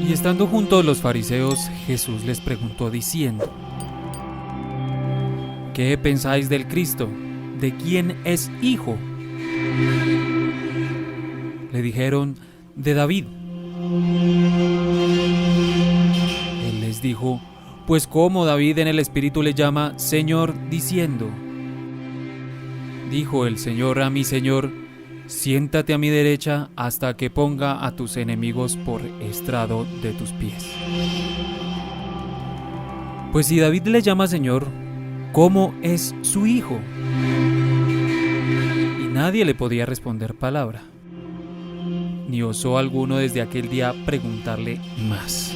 Y estando juntos los fariseos, Jesús les preguntó diciendo: ¿qué pensáis del Cristo? ¿De quién es hijo? Le dijeron: de David. Él les dijo: pues cómo David en el Espíritu le llama Señor, diciendo: dijo el Señor a mi Señor, siéntate a mi derecha hasta que ponga a tus enemigos por estrado de tus pies. Pues si David le llama Señor, ¿cómo es su hijo? Y nadie le podía responder palabra, ni osó alguno desde aquel día preguntarle más.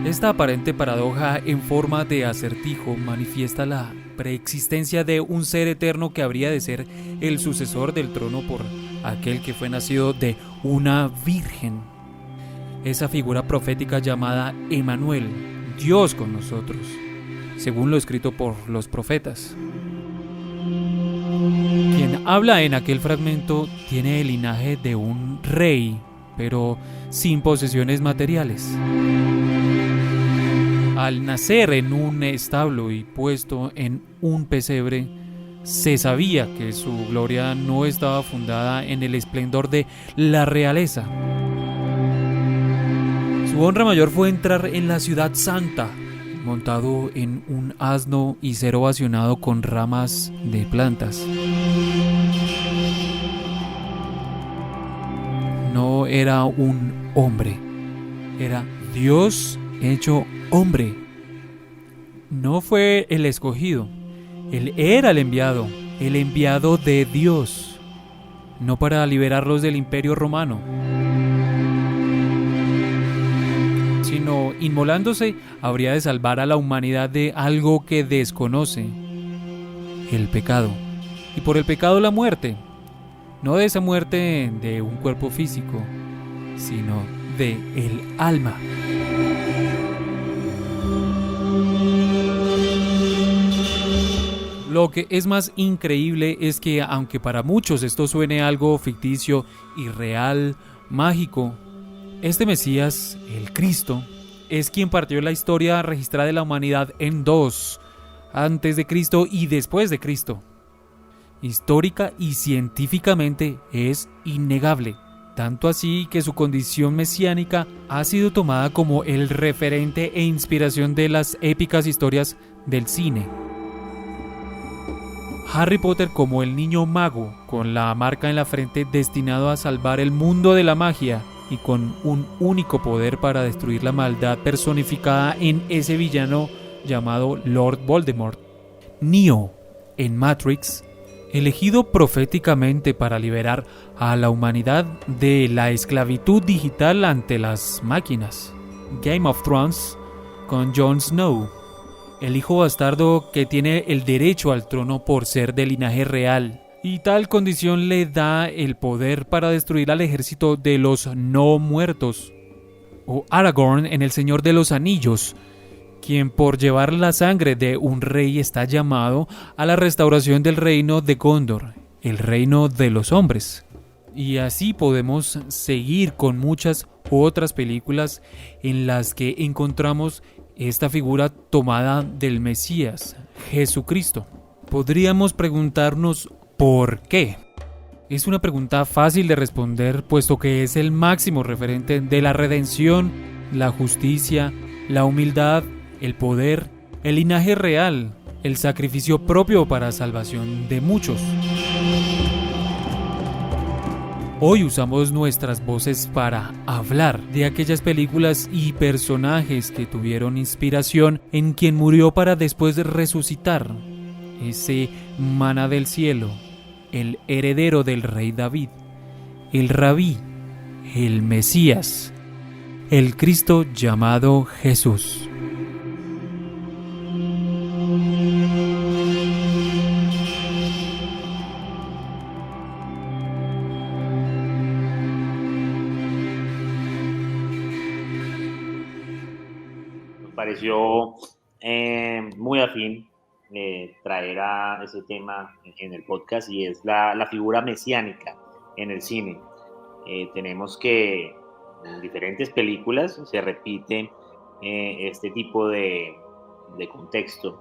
Esta aparente paradoja en forma de acertijo manifiesta la preexistencia de un ser eterno que habría de ser el sucesor del trono por aquel que fue nacido de una virgen. Esa figura profética llamada Emmanuel, Dios con nosotros, según lo escrito por los profetas. Quien habla en aquel fragmento tiene el linaje de un rey, pero sin posesiones materiales. Al nacer en un establo y puesto en un pesebre, se sabía que su gloria no estaba fundada en el esplendor de la realeza. Su honra mayor fue entrar en la ciudad santa, montado en un asno y ser ovacionado con ramas de plantas. No era un hombre, era Dios hecho hombre. No fue el escogido, él era el enviado de Dios, no para liberarlos del imperio romano, sino inmolándose habría de salvar a la humanidad de algo que desconoce, el pecado, y por el pecado la muerte, no de esa muerte de un cuerpo físico, sino de el alma. Lo que es más increíble es que, aunque para muchos esto suene algo ficticio, irreal, mágico, este Mesías, el Cristo, es quien partió la historia registrada de la humanidad en dos, antes de Cristo y después de Cristo. Histórica y científicamente es innegable, tanto así que su condición mesiánica ha sido tomada como el referente e inspiración de las épicas historias del cine. Harry Potter como el niño mago, con la marca en la frente destinado a salvar el mundo de la magia y con un único poder para destruir la maldad personificada en ese villano llamado Lord Voldemort. Neo, en Matrix, elegido proféticamente para liberar a la humanidad de la esclavitud digital ante las máquinas. Game of Thrones, con Jon Snow, el hijo bastardo que tiene el derecho al trono por ser de linaje real, y tal condición le da el poder para destruir al ejército de los no muertos. O Aragorn en El Señor de los Anillos, quien por llevar la sangre de un rey está llamado a la restauración del reino de Gondor, el reino de los hombres. Y así podemos seguir con muchas otras películas en las que encontramos esta figura tomada del Mesías, Jesucristo. Podríamos preguntarnos ¿por qué? Es una pregunta fácil de responder, puesto que es el máximo referente de la redención, la justicia, la humildad, el poder, el linaje real, el sacrificio propio para salvación de muchos. Hoy usamos nuestras voces para hablar de aquellas películas y personajes que tuvieron inspiración en quien murió para después resucitar, ese maná del cielo, el heredero del rey David, el Rabí, el Mesías, el Cristo llamado Jesús. Pareció muy afín traer a ese tema en el podcast, y es la figura mesiánica en el cine. Tenemos que en diferentes películas se repite este tipo de contexto,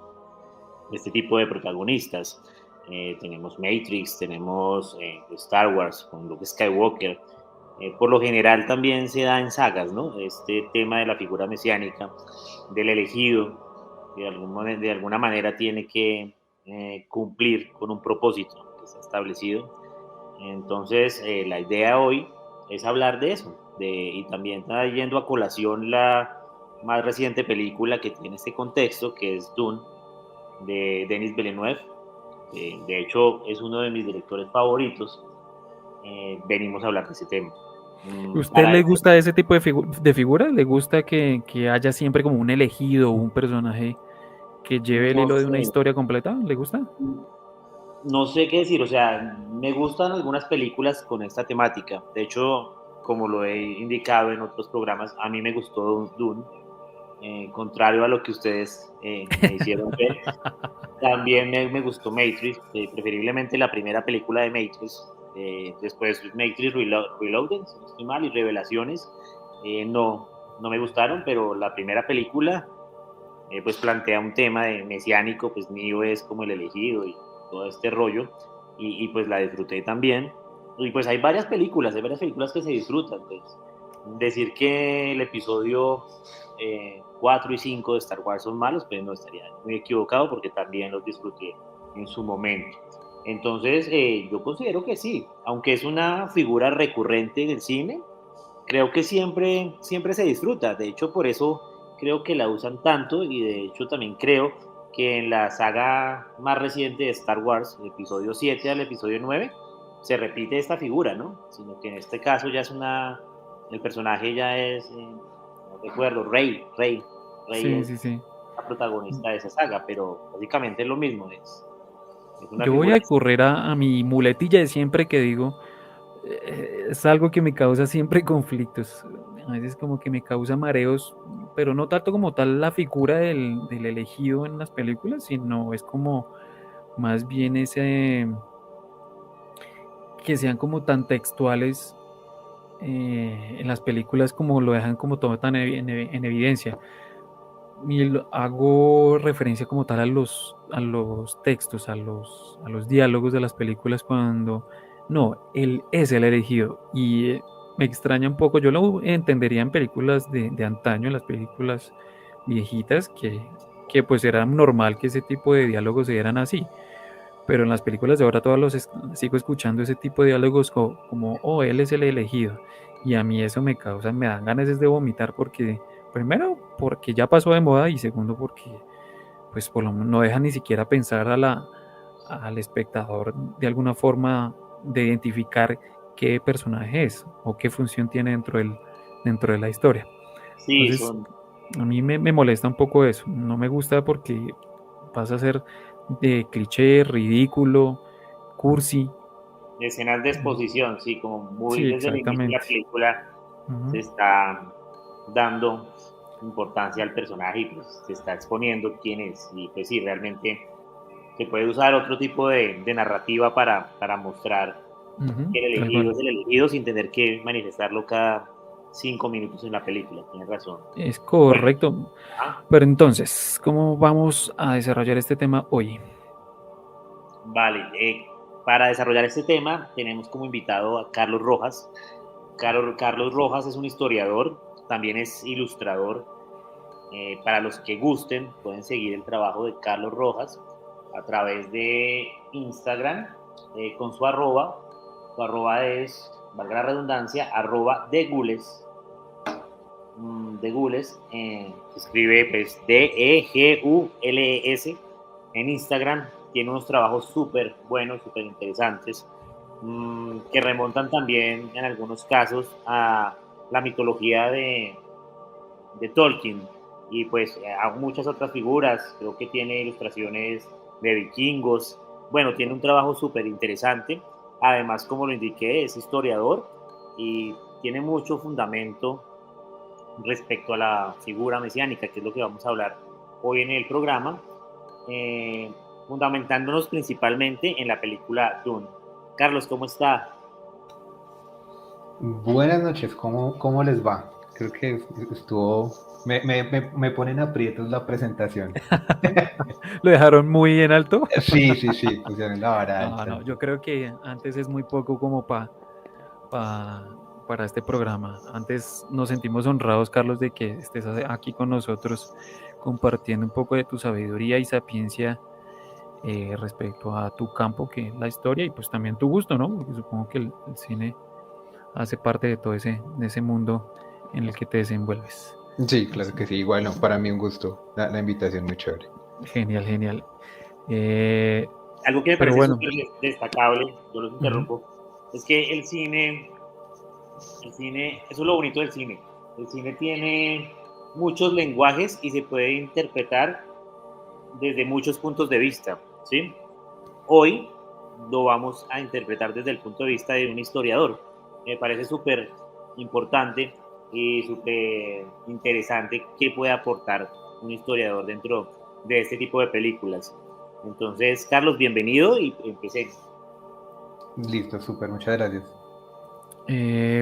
este tipo de protagonistas. Tenemos Matrix, tenemos Star Wars con Luke Skywalker. Por lo general también se da en sagas, ¿no? Este tema de la figura mesiánica, del elegido, de alguna manera tiene que cumplir con un propósito que está establecido. Entonces, la idea hoy es hablar de eso, y también está yendo a colación la más reciente película que tiene este contexto, que es Dune, de Denis Villeneuve. De hecho, es uno de mis directores favoritos. Venimos a hablar de ese tema. ¿Usted Para le eso, gusta ese tipo de figuras? ¿Le gusta que haya siempre como un elegido o un personaje que lleve el no hilo de una sé, historia completa? ¿Le gusta? no sé qué decir, o sea, me gustan algunas películas con esta temática. De hecho, como lo he indicado en otros programas, a mí me gustó Dune, contrario a lo que ustedes me hicieron ver. También me gustó Matrix, preferiblemente la primera película de Matrix. Después Matrix Reloaded, si no estoy mal, y Revelaciones. No me gustaron, pero la primera película pues plantea un tema de mesiánico, pues Neo es como el elegido y todo este rollo, pues la disfruté también. Y pues hay varias películas que se disfrutan. Pues, decir que el episodio 4 y 5 de Star Wars son malos, pues no estaría muy equivocado porque también los disfruté en su momento. Entonces, yo considero que sí, aunque es una figura recurrente en el cine, creo que siempre se disfruta. De hecho, por eso creo que la usan tanto y de hecho también creo que en la saga más reciente de Star Wars, el episodio 7 al episodio 9 se repite esta figura, ¿no? Sino que en este caso ya es el personaje ya es, no recuerdo, Rey Sí, es sí, sí. la protagonista de esa saga, pero básicamente es lo mismo, es una Yo voy figura. a recurrir a mi muletilla de siempre que digo, es algo que me causa siempre conflictos. A veces como que me causa mareos, pero no tanto como tal la figura del elegido en las películas, sino es como más bien ese que sean como tan textuales en las películas como lo dejan como todo tan en evidencia. Y hago referencia como tal a los textos, a los diálogos de las películas cuando no, él es el elegido. Y me extraña un poco, yo lo entendería en películas de antaño, en las películas viejitas, que pues era normal que ese tipo de diálogos se dieran así. Pero en las películas de ahora todos sigo escuchando ese tipo de diálogos como, oh, él es el elegido. Y a mí eso me causa, me dan ganas de vomitar porque, primero, porque ya pasó de moda y segundo, porque pues no deja ni siquiera pensar al espectador de alguna forma de identificar qué personaje es o qué función tiene dentro de la historia. Sí, Entonces, son a mí me molesta un poco eso. No me gusta porque pasa a ser de cliché, ridículo, cursi. escenas de exposición, sí, como muy Sí, desde el inicio de la exactamente. película se Ujú. está dando importancia al personaje y pues se está exponiendo quién es. Y pues sí, realmente se puede usar otro tipo de narrativa para mostrar Ujú, que el tal elegido cual. es el elegido sin tener que manifestarlo cada 5 minutos en la película. Tienes razón. Es Bueno, correcto. ajá, Pero entonces, ¿cómo vamos a desarrollar este tema hoy? vale. Para desarrollar este tema tenemos como invitado a Carlos Rojas. Carlos Rojas es un historiador, también es ilustrador. Para los que gusten, pueden seguir el trabajo de Carlos Rojas a través de Instagram con su arroba. Su arroba es, valga la redundancia, arroba de Gules. De Gules se escribe pues Degules en Instagram. Tiene unos trabajos súper buenos, súper interesantes, que remontan también en algunos casos a la mitología de Tolkien y pues a muchas otras figuras. Creo que tiene ilustraciones de vikingos. Bueno, tiene un trabajo súper interesante. Además, como lo indiqué, es historiador y tiene mucho fundamento respecto a la figura mesiánica, que es lo que vamos a hablar hoy en el programa, eh, fundamentándonos principalmente en la película Dune. Carlos, ¿cómo está? Buenas noches, ¿cómo les va? Creo que estuvo... me ponen aprietos la presentación. ¿Lo dejaron muy en alto? Sí, pusieron la vara No, alta. no, yo creo que antes es muy poco como para este programa. Antes nos sentimos honrados, Carlos, de que estés aquí con nosotros compartiendo un poco de tu sabiduría y sapiencia respecto a tu campo, que es la historia, y pues también tu gusto, ¿no? Porque supongo que el cine hace parte de todo de ese mundo en el que te desenvuelves. Sí, claro Así, que sí. Igual, no, para mí un gusto. La invitación muy chévere. genial, genial. Eh, Algo que me pero parece bueno, súper destacable, yo los ujú. interrumpo, es que el cine, eso es lo bonito del cine. El cine tiene muchos lenguajes y se puede interpretar desde muchos puntos de vista, ¿sí? Hoy lo vamos a interpretar desde el punto de vista de un historiador. Me parece súper importante y súper interesante qué puede aportar un historiador dentro de este tipo de películas. Entonces, Carlos, bienvenido y empecemos. Listo, súper, muchas gracias.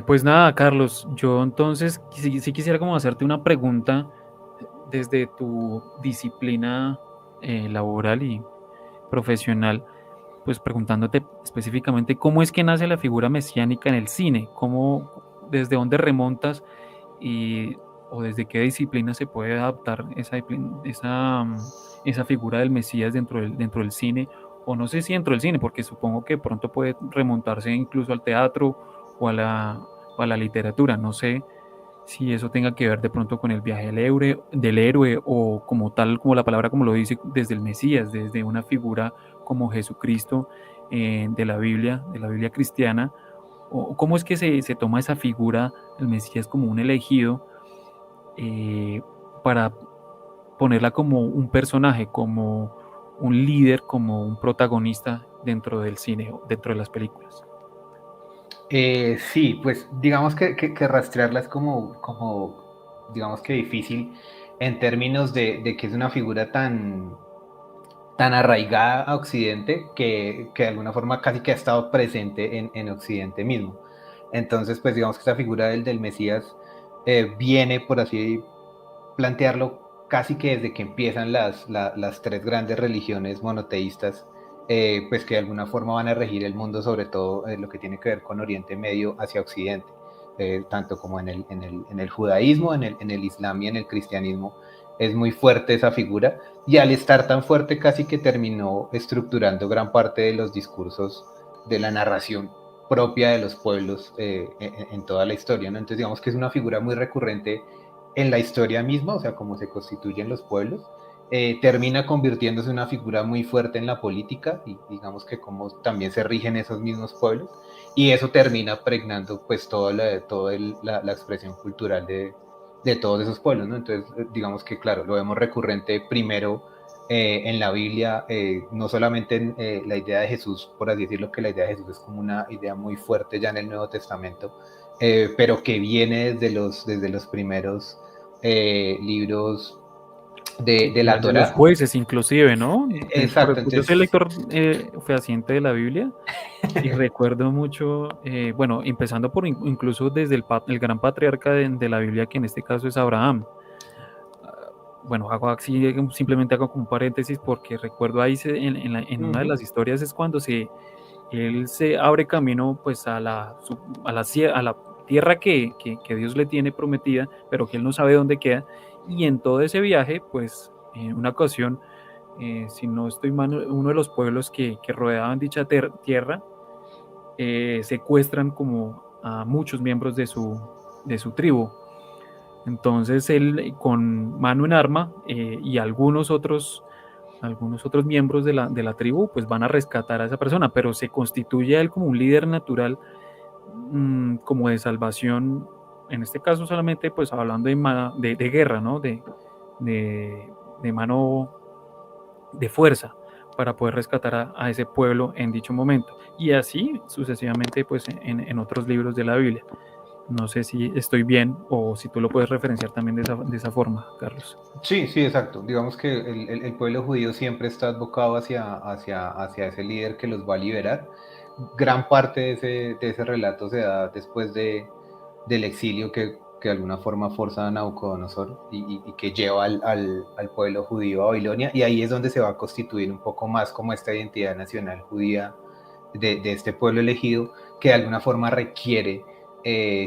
Pues nada, Carlos, yo entonces sí quisiera como hacerte una pregunta desde tu disciplina laboral y profesional, pues preguntándote específicamente cómo es que nace la figura mesiánica en el cine, desde dónde remontas y, o desde qué disciplina se puede adaptar esa figura del Mesías dentro del cine, o no sé si dentro del cine, porque supongo que pronto puede remontarse incluso al teatro o a la literatura, no sé si eso tenga que ver de pronto con el viaje del héroe o como tal, como la palabra como lo dice, desde el Mesías, desde una figura como Jesucristo de la Biblia cristiana, o cómo es que se toma esa figura, el Mesías como un elegido, eh, para ponerla como un personaje, como un líder, como un protagonista dentro del cine, o dentro de las películas. Sí, pues digamos que rastrearla es digamos que difícil en términos de que es una figura tan arraigada a Occidente que de alguna forma casi que ha estado presente en Occidente mismo. Entonces, pues digamos que esta figura del Mesías viene, por así plantearlo, casi que desde que empiezan las tres grandes religiones monoteístas, pues que de alguna forma van a regir el mundo, sobre todo lo que tiene que ver con Oriente Medio hacia Occidente, tanto como en el judaísmo, en el islam y en el cristianismo. Es muy fuerte esa figura y al estar tan fuerte casi que terminó estructurando gran parte de los discursos de la narración propia de los pueblos en toda la historia, ¿no? Entonces digamos que es una figura muy recurrente en la historia misma, o sea, cómo se constituyen los pueblos, termina convirtiéndose en una figura muy fuerte en la política y digamos que cómo también se rigen esos mismos pueblos y eso termina pregnando pues toda la expresión cultural de todos esos pueblos, ¿no? Entonces digamos que claro, lo vemos recurrente primero en la Biblia, no solamente en la idea de Jesús, por así decirlo, que la idea de Jesús es como una idea muy fuerte ya en el Nuevo Testamento, pero que viene desde los primeros libros de la De los Torá. jueces, inclusive, ¿no? Exacto, Yo soy entonces, lector fehaciente de la Biblia y recuerdo mucho, bueno, empezando por incluso desde el gran patriarca de la Biblia, que en este caso es Abraham. Bueno, hago así, simplemente hago como un paréntesis porque recuerdo ahí en una de las historias es cuando él se abre camino pues a la tierra que Dios le tiene prometida, pero que él no sabe dónde queda. Y en todo ese viaje, pues en una ocasión, si no estoy mal, uno de los pueblos que rodeaban dicha tierra, secuestran como a muchos miembros de su tribu. Entonces él con mano en arma y algunos otros miembros de la tribu pues van a rescatar a esa persona, pero se constituye él como un líder natural, como de salvación, en este caso solamente pues hablando de guerra, ¿no? De mano de fuerza para poder rescatar a ese pueblo en dicho momento. Y así sucesivamente pues en otros libros de la Biblia. No sé si estoy bien o si tú lo puedes referenciar también de esa forma, Carlos. sí, sí, exacto. Digamos que el pueblo judío siempre está advocado hacia ese líder que los va a liberar. gran parte de ese relato se da después del exilio que de alguna forma forza a Nabucodonosor y que lleva al pueblo judío a Babilonia, y ahí es donde se va a constituir un poco más como esta identidad nacional judía de este pueblo elegido, que de alguna forma requiere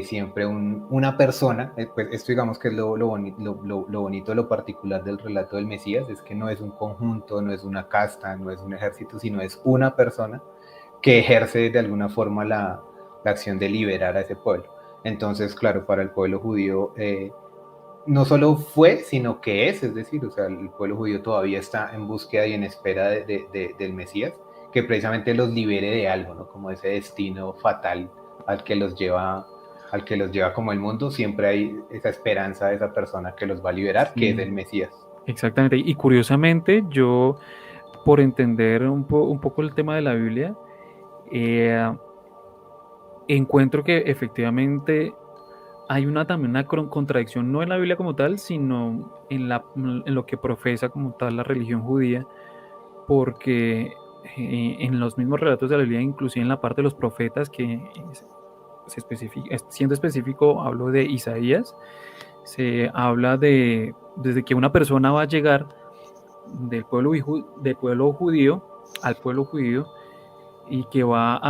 siempre una persona. Pues esto digamos que es lo bonito, lo particular del relato del Mesías, es que no es un conjunto, no es una casta, no es un ejército, sino es una persona que ejerce de alguna forma la acción de liberar a ese pueblo. Entonces, claro, para el pueblo judío no solo fue, sino que es decir, o sea, el pueblo judío todavía está en búsqueda y en espera del Mesías, que precisamente los libere de algo, ¿no? Como ese destino fatal al que los lleva como el mundo. Siempre hay esa esperanza de esa persona que los va a liberar, que es el Mesías. Exactamente. Y curiosamente, yo, por entender un poco el tema de la Biblia, encuentro que efectivamente hay también una contradicción, no en la Biblia como tal, sino en lo que profesa como tal la religión judía, porque en los mismos relatos de la Biblia, inclusive en la parte de los profetas, siendo específico, hablo de Isaías, se habla desde que una persona va a llegar del pueblo judío al pueblo judío, y que va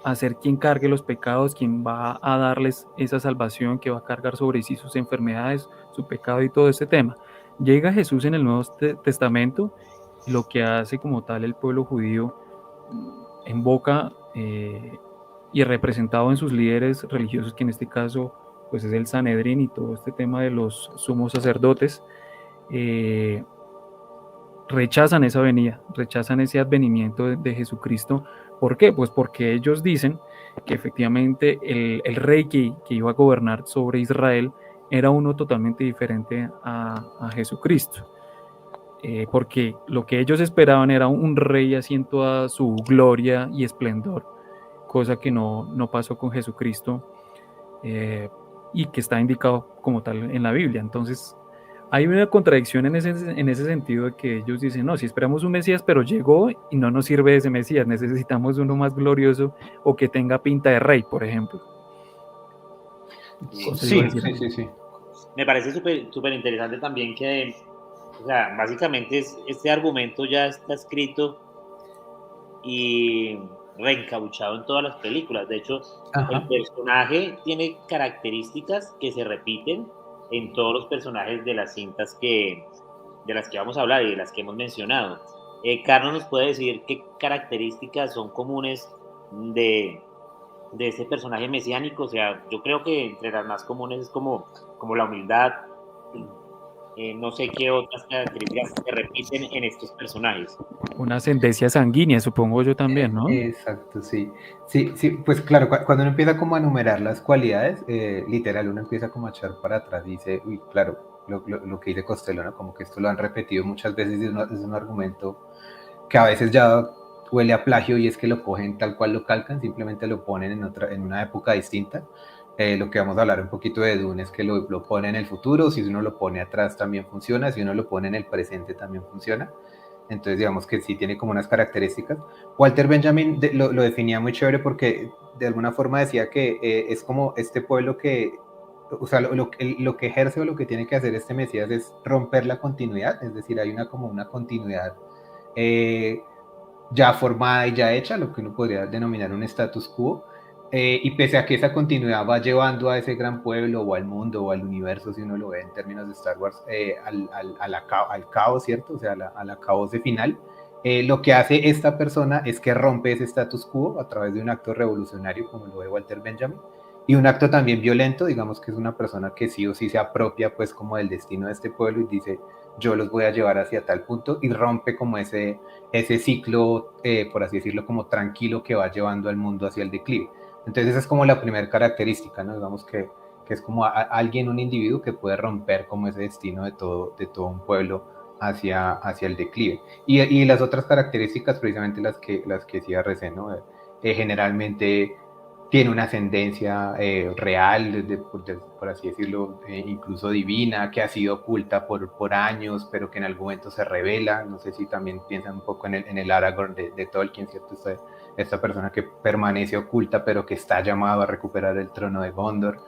a ser quien cargue los pecados, quien va a darles esa salvación, que va a cargar sobre sí sus enfermedades, su pecado y todo este tema. Llega Jesús en el Nuevo Testamento, lo que hace como tal el pueblo judío en boca y representado en sus líderes religiosos, que en este caso pues es el Sanedrín y todo este tema de los sumos sacerdotes, rechazan esa venida, rechazan ese advenimiento de Jesucristo. ¿Por qué? Pues porque ellos dicen que efectivamente el rey que iba a gobernar sobre Israel era uno totalmente diferente a Jesucristo. Porque lo que ellos esperaban era un rey así en toda su gloria y esplendor, cosa que no pasó con Jesucristo, y que está indicado como tal en la Biblia. Entonces, hay una contradicción en ese sentido, de que ellos dicen, no, si esperamos un Mesías, pero llegó y no nos sirve ese Mesías, necesitamos uno más glorioso o que tenga pinta de rey, por ejemplo. Sí. Me parece súper interesante también que, o sea, básicamente este argumento ya está escrito y reencauchado en todas las películas. De hecho, el personaje tiene características que se repiten en todos los personajes de las cintas de las que vamos a hablar y de las que hemos mencionado. Carlos nos puede decir qué características son comunes de este personaje mesiánico. O sea, yo creo que entre las más comunes es como la humildad. No sé qué otras características se repiten en estos personajes. Una ascendencia sanguínea, supongo yo también, ¿no? Exacto, sí. Sí, pues claro, cuando uno empieza como a enumerar las cualidades, literal, uno empieza como a echar para atrás y dice, uy, claro, lo que dice Costello, ¿no? Como que esto lo han repetido muchas veces y es un argumento que a veces ya huele a plagio, y es que lo cogen tal cual lo calcan, simplemente lo ponen en una época distinta. Lo que vamos a hablar un poquito de Dune es que lo pone en el futuro, si uno lo pone atrás también funciona, si uno lo pone en el presente también funciona. Entonces digamos que sí tiene como unas características. Walter Benjamin lo definía muy chévere, porque de alguna forma decía que es como este pueblo que, o sea, lo que ejerce o lo que tiene que hacer este Mesías es romper la continuidad, es decir, hay como una continuidad ya formada y ya hecha, lo que uno podría denominar un status quo, y pese a que esa continuidad va llevando a ese gran pueblo o al mundo o al universo, si uno lo ve en términos de Star Wars, al caos, ¿cierto? O sea, a la caos de final. Lo que hace esta persona es que rompe ese status quo a través de un acto revolucionario, como lo ve Walter Benjamin, y un acto también violento. Digamos que es una persona que sí o sí se apropia pues como del destino de este pueblo y dice, yo los voy a llevar hacia tal punto, y rompe como ese ciclo, por así decirlo, como tranquilo, que va llevando al mundo hacia el declive. Entonces esa es como la primera característica, ¿no? Digamos que es como alguien, un individuo que puede romper como ese destino de todo un pueblo hacia el declive. Y las otras características, precisamente las que decía recién, ¿no? Generalmente tiene una ascendencia real, por así decirlo, incluso divina, que ha sido oculta por años, pero que en algún momento se revela. No sé si también piensan un poco en el Aragorn de Tolkien, ¿cierto? esta persona que permanece oculta pero que está llamado a recuperar el trono de Gondor,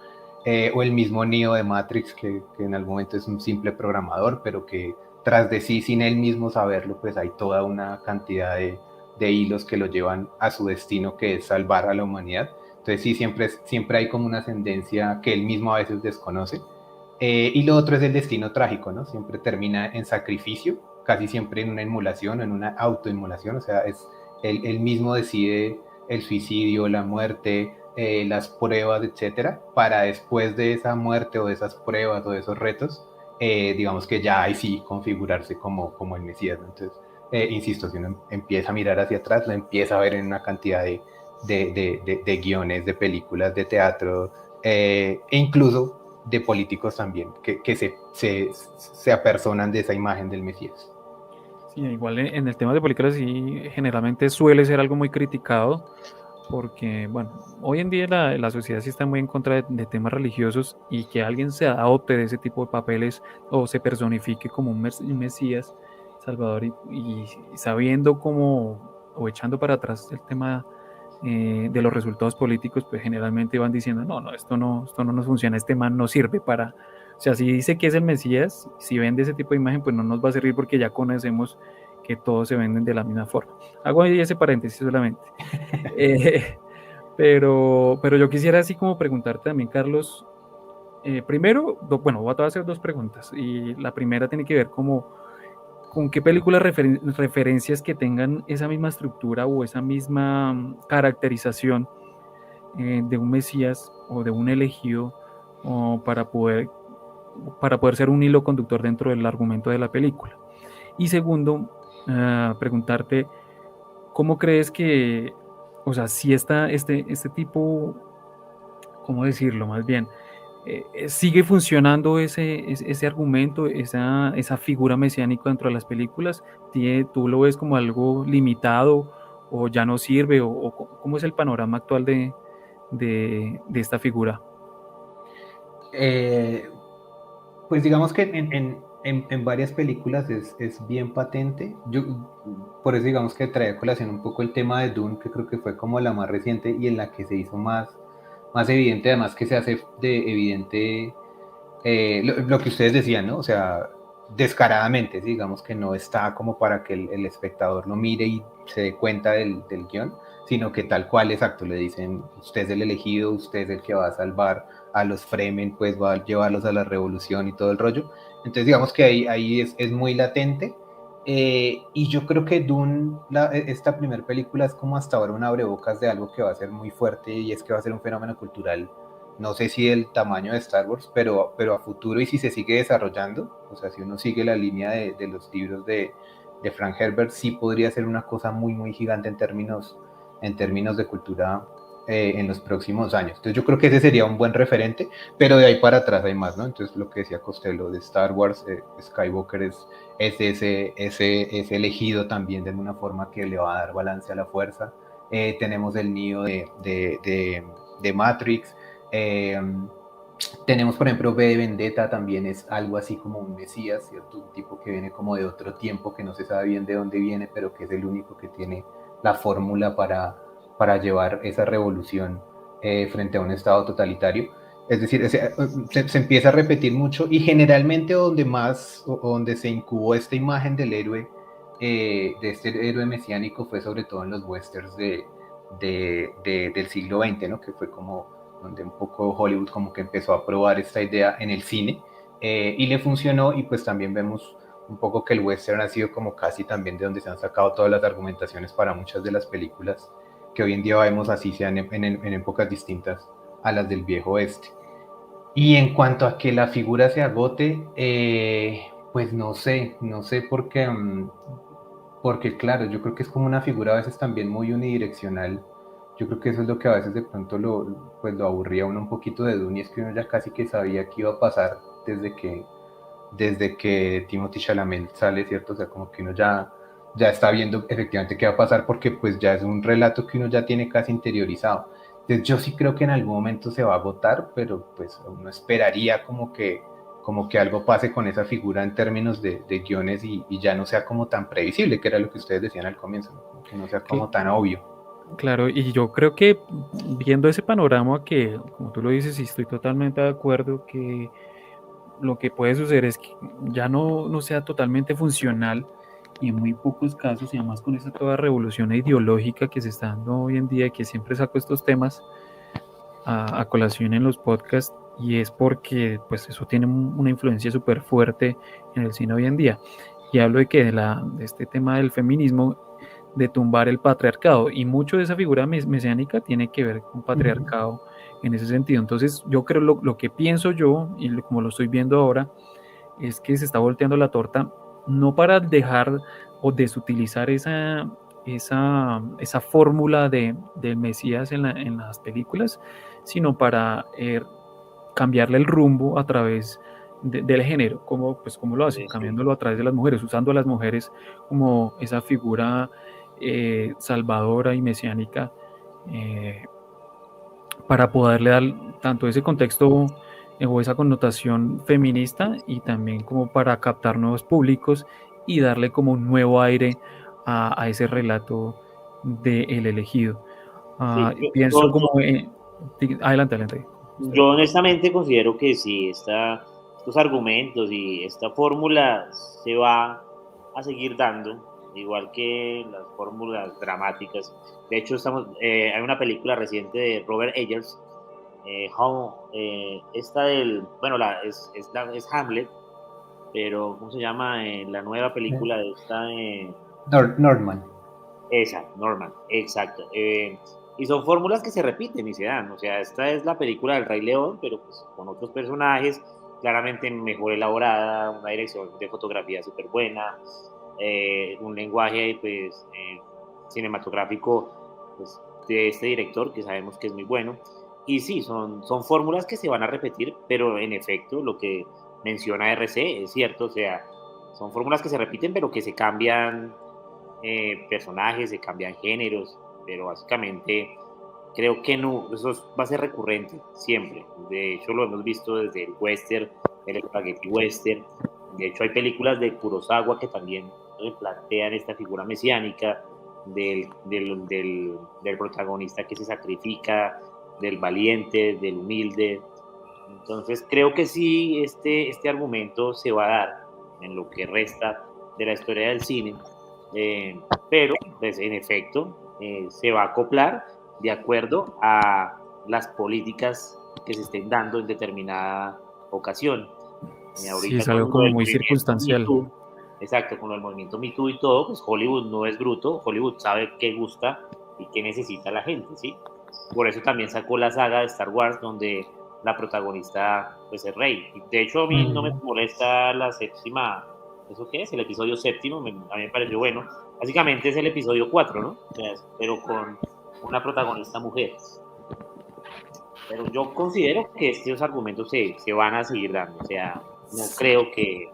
o el mismo Neo de Matrix que en algún momento es un simple programador, pero que tras de sí, sin él mismo saberlo, pues hay toda una cantidad de hilos que lo llevan a su destino, que es salvar a la humanidad. Entonces sí, siempre hay como una ascendencia que él mismo a veces desconoce. Y lo otro es el destino trágico, ¿no? Siempre termina en sacrificio, casi siempre en una inmolación, en una autoinmolación, o sea, él mismo decide el suicidio, la muerte, las pruebas, etcétera, para después de esa muerte o de esas pruebas o de esos retos, digamos que ya ahí sí configurarse como el Mesías, ¿no? Entonces, insisto, si uno empieza a mirar hacia atrás, lo empieza a ver en una cantidad de guiones, de películas, de teatro, e incluso de políticos también, que se apersonan de esa imagen del Mesías. Sí, igual en el tema de películas sí generalmente suele ser algo muy criticado porque, bueno, hoy en día la sociedad sí está muy en contra de temas religiosos y que alguien se adopte de ese tipo de papeles o se personifique como un Mesías Salvador y sabiendo cómo o echando para atrás el tema de los resultados políticos, pues generalmente van diciendo, no, esto no nos funciona, este man no sirve para, o sea, si dice que es el Mesías, si vende ese tipo de imagen, pues no nos va a servir porque ya conocemos que todos se venden de la misma forma. Hago ahí ese paréntesis solamente. Eh, pero yo quisiera así como preguntarte también, Carlos, primero, bueno, voy a hacer dos preguntas y la primera tiene que ver como con qué películas referencias que tengan esa misma estructura o esa misma caracterización de un Mesías o de un elegido o para poder ser un hilo conductor dentro del argumento de la película. Y segundo, preguntarte, ¿cómo crees que, o sea, si este tipo, ¿cómo decirlo más bien? ¿Sigue funcionando ese argumento, esa figura mesiánica dentro de las películas? ¿Tú lo ves como algo limitado o ya no sirve? ¿O cómo es el panorama actual de esta figura? Eh, pues digamos que en varias películas es bien patente. Por eso digamos que trae a colación un poco el tema de Dune, que creo que fue como la más reciente y en la que se hizo más evidente, además que se hace de evidente lo que ustedes decían, ¿no? O sea, descaradamente, ¿sí? Digamos que no está como para que el espectador lo mire y se dé cuenta del guión, sino que tal cual, exacto, le dicen, usted es el elegido, usted es el que va a salvar a los Fremen, pues va a llevarlos a la revolución y todo el rollo. Entonces, digamos que ahí es muy latente. Y yo creo que Dune, esta primera película, es como hasta ahora un abrebocas de algo que va a ser muy fuerte y es que va a ser un fenómeno cultural, no sé si del tamaño de Star Wars, pero a futuro y si se sigue desarrollando, o sea, si uno sigue la línea de los libros de Frank Herbert, sí podría ser una cosa muy gigante en términos de cultura en los próximos años. Entonces yo creo que ese sería un buen referente, pero de ahí para atrás hay más, ¿no? Entonces lo que decía Costello de Star Wars, Skywalker es ese elegido también de alguna forma que le va a dar balance a la fuerza. Tenemos el Neo de Matrix. Eh, Tenemos, por ejemplo, V de Vendetta, también es algo así como un Mesías, ¿cierto? Un tipo que viene como de otro tiempo, que no se sabe bien de dónde viene, pero que es el único que tiene la fórmula para llevar esa revolución frente a un Estado totalitario. Es decir, se empieza a repetir mucho y generalmente donde se incubó esta imagen del héroe, de este héroe mesiánico, fue sobre todo en los westerns del siglo XX, ¿no? Que fue como donde un poco Hollywood como que empezó a probar esta idea en el cine, y le funcionó, y pues también vemos un poco que el western ha sido como casi también de donde se han sacado todas las argumentaciones para muchas de las películas que hoy en día vemos, así sean en épocas distintas a las del viejo oeste. Y en cuanto a que la figura se agote, pues no sé porque claro, yo creo que es como una figura a veces también muy unidireccional. Yo creo que eso es lo que a veces de pronto pues lo aburría a uno un poquito de Dune, y es que uno ya casi que sabía que iba a pasar desde que Timothée Chalamet sale, ¿cierto? O sea, como que uno ya está viendo efectivamente qué va a pasar, porque pues ya es un relato que uno ya tiene casi interiorizado. Entonces yo sí creo que en algún momento se va a agotar, pero pues uno esperaría como que algo pase con esa figura en términos de guiones, y ya no sea como tan previsible, que era lo que ustedes decían al comienzo, ¿no? Como que no sea como tan obvio. Claro, y yo creo que viendo ese panorama que, como tú lo dices, y estoy totalmente de acuerdo, que lo que puede suceder es que ya no sea totalmente funcional y en muy pocos casos, y además con esa toda revolución ideológica que se está dando hoy en día, que siempre saco estos temas a colación en los podcasts, y es porque pues eso tiene una influencia súper fuerte en el cine hoy en día. Y hablo de que de este tema del feminismo, de tumbar el patriarcado, y mucho de esa figura mesiánica tiene que ver con patriarcado en ese sentido. Entonces yo creo lo que pienso yo, y como lo estoy viendo ahora, es que se está volteando la torta, no para dejar o desutilizar esa fórmula del Mesías en las películas, sino para cambiarle el rumbo a través del género, como lo hacen, Sí. cambiándolo a través de las mujeres, usando a las mujeres como esa figura salvadora y mesiánica, eh, para poderle dar tanto ese contexto o esa connotación feminista, y también como para captar nuevos públicos y darle como un nuevo aire a ese relato de El elegido. Sí, Pienso como adelante, adelante. yo honestamente considero que si estos argumentos y esta fórmula se va a seguir dando, igual que las fórmulas dramáticas. De hecho, hay una película reciente de Robert Eggers, esta bueno, es Hamlet, pero ¿cómo se llama? La nueva película de esta, Norman. esa, Norman, exacto. Y son fórmulas que se repiten y se dan. O sea, esta es la película del Rey León, pero pues con otros personajes, claramente mejor elaborada, una dirección de fotografía súper buena, un lenguaje pues cinematográfico pues, de este director que sabemos que es muy bueno. Y sí, son fórmulas que se van a repetir, pero en efecto lo que menciona RC es cierto, o sea, son fórmulas que se repiten, pero que se cambian personajes, se cambian géneros, pero básicamente creo que no, eso va a ser recurrente siempre. De hecho, lo hemos visto desde el western, el spaghetti western. De hecho, hay películas de Kurosawa que también plantean esta figura mesiánica del protagonista que se sacrifica, del valiente, del humilde. Entonces, creo que sí, este argumento se va a dar en lo que resta de la historia del cine, pero pues, en efecto se va a acoplar de acuerdo a las políticas que se estén dando en determinada ocasión. Sí, Ahorita es con algo lo como del muy movimiento Me circunstancial. Too, exacto, con el movimiento Me Too y todo, pues Hollywood no es bruto, Hollywood sabe qué gusta y qué necesita la gente, ¿sí? Por eso también sacó la saga de Star Wars, donde la protagonista pues es Rey. De hecho, a mí no me molesta la séptima, ¿eso qué es? El episodio séptimo, a mí me pareció bueno. Básicamente es el episodio 4, ¿no? O sea, pero con una protagonista mujer. Pero yo considero que estos argumentos se van a seguir dando. O sea, no creo que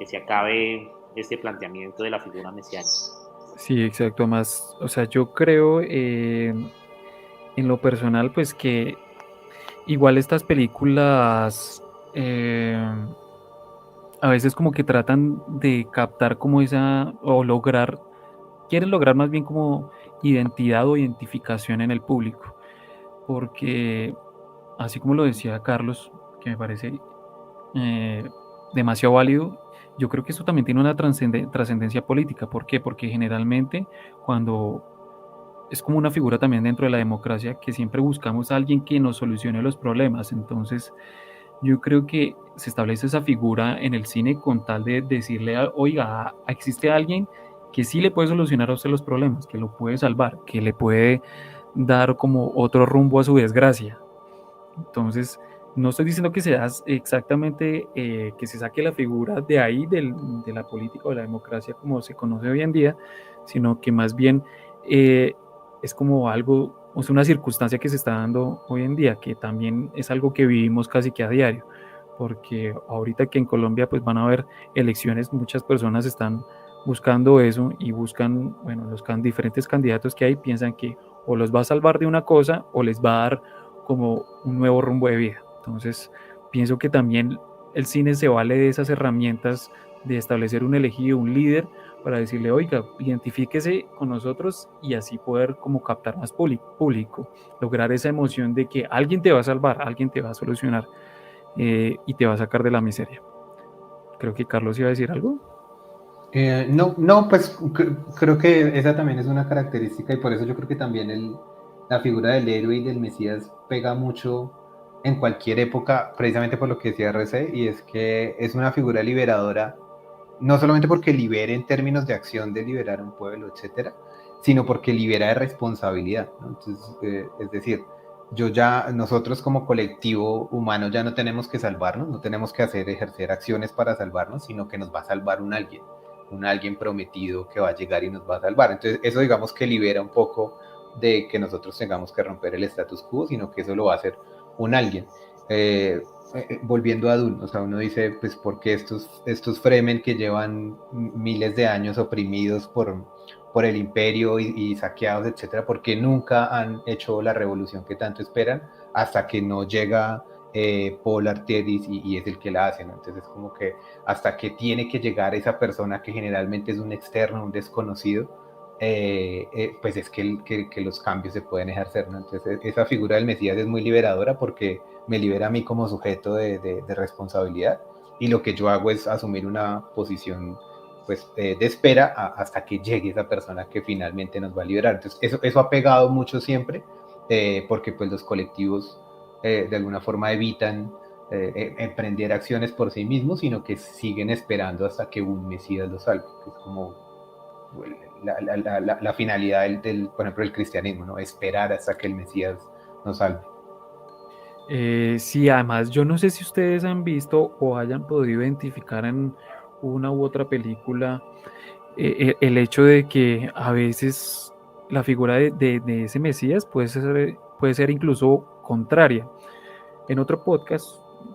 se acabe este planteamiento de la figura mesiánica. Sí, exacto. Más, o sea, yo creo en lo personal, pues que igual estas películas a veces como que tratan de captar como o lograr, quieren lograr más bien como identidad o identificación en el público. Porque, así como lo decía Carlos, que me parece eh, demasiado válido, yo creo que eso también tiene una trascendencia política. ¿Por qué? Porque generalmente cuando es como una figura también dentro de la democracia, que siempre buscamos a alguien que nos solucione los problemas. Entonces, yo creo que se establece esa figura en el cine con tal de decirle, oiga, existe alguien que sí le puede solucionar a usted los problemas, que lo puede salvar, que le puede dar como otro rumbo a su desgracia. Entonces, no estoy diciendo que sea exactamente que se saque la figura de ahí de la política o de la democracia como se conoce hoy en día, sino que más bien eh, es como algo, es una circunstancia que se está dando hoy en día, que también es algo que vivimos casi que a diario, porque ahorita que en Colombia pues van a haber elecciones, muchas personas están buscando eso y buscan, bueno, los diferentes candidatos que hay piensan que o los va a salvar de una cosa o les va a dar como un nuevo rumbo de vida. Entonces, pienso que también el cine se vale de esas herramientas de establecer un elegido, un líder, para decirle, oiga, identifíquese con nosotros y así poder como captar más público, lograr esa emoción de que alguien te va a salvar, alguien te va a solucionar y te va a sacar de la miseria. Creo que Carlos iba a decir algo. No, pues creo que esa también es una característica y por eso yo creo que también la figura del héroe y del Mesías pega mucho en cualquier época, precisamente por lo que decía RC, y es que es una figura liberadora, no solamente porque libere en términos de acción de liberar a un pueblo, etcétera, sino porque libera de responsabilidad, ¿no? Entonces, es decir, nosotros como colectivo humano ya no tenemos que salvarnos, no tenemos que ejercer acciones para salvarnos, sino que nos va a salvar un alguien prometido que va a llegar y nos va a salvar. Entonces, eso digamos que libera un poco de que nosotros tengamos que romper el status quo, sino que eso lo va a hacer un alguien. Volviendo a Dune, o sea, uno dice, pues, ¿por qué estos Fremen que llevan miles de años oprimidos por el imperio y saqueados, etcétera, por qué nunca han hecho la revolución que tanto esperan hasta que no llega Paul Atreides y es el que la hace, ¿no? Entonces, como que hasta que tiene que llegar esa persona que generalmente es un externo, un desconocido, pues es que los cambios se pueden ejercer, ¿no? Entonces, esa figura del Mesías es muy liberadora porque me libera a mí como sujeto de responsabilidad y lo que yo hago es asumir una posición pues de espera hasta que llegue esa persona que finalmente nos va a liberar. Entonces eso ha pegado mucho siempre porque pues los colectivos de alguna forma evitan emprender acciones por sí mismos, sino que siguen esperando hasta que un Mesías los salve, que es como la finalidad por ejemplo, del cristianismo, ¿no? Esperar hasta que el Mesías nos salve. Sí, además yo no sé si ustedes han visto o hayan podido identificar en una u otra película el hecho de que a veces la figura de ese Mesías puede ser incluso contraria. En otro podcast,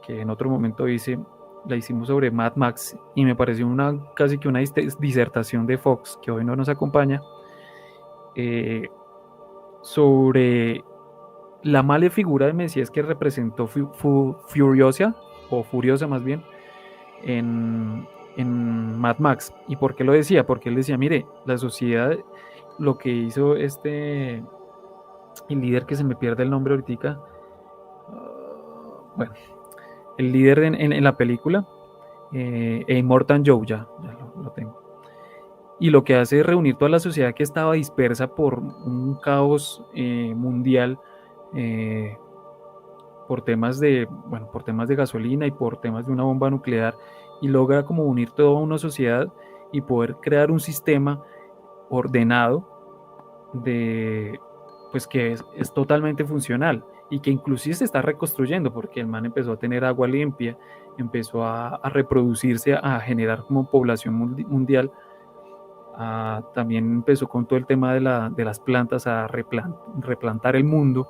que en otro momento la hicimos sobre Mad Max y me pareció casi que una disertación de Fox, que hoy no nos acompaña, eh, sobre la mala figura de Mesías que representó Furiosa, o Furiosa más bien, en Mad Max. ¿Y por qué lo decía? Porque él decía, mire, la sociedad, lo que hizo el líder que se me pierde el nombre ahorita, bueno, el líder en la película, Immortan Joe, ya lo tengo. Y lo que hace es reunir toda la sociedad que estaba dispersa por un caos mundial, eh, por temas de gasolina y por temas de una bomba nuclear, y logra como unir toda una sociedad y poder crear un sistema ordenado de pues que es totalmente funcional y que inclusive se está reconstruyendo porque el man empezó a tener agua limpia, empezó a reproducirse, a generar como población mundial. También empezó con todo el tema de las plantas a replantar el mundo.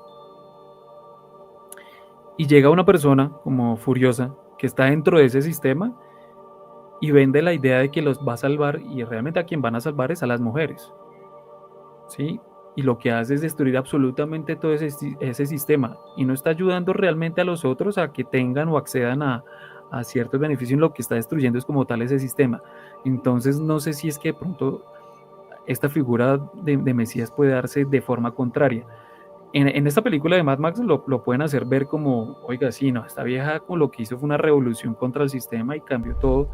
Y llega una persona como Furiosa que está dentro de ese sistema y vende la idea de que los va a salvar, y realmente a quien van a salvar es a las mujeres, ¿sí? Y lo que hace es destruir absolutamente todo ese sistema y no está ayudando realmente a los otros a que tengan o accedan a ciertos beneficios. Lo que está destruyendo es como tal ese sistema. Entonces no sé si es que de pronto esta figura de Mesías puede darse de forma contraria. En esta película de Mad Max lo pueden hacer ver como, oiga, sí, no, esta vieja con lo que hizo fue una revolución contra el sistema y cambió todo,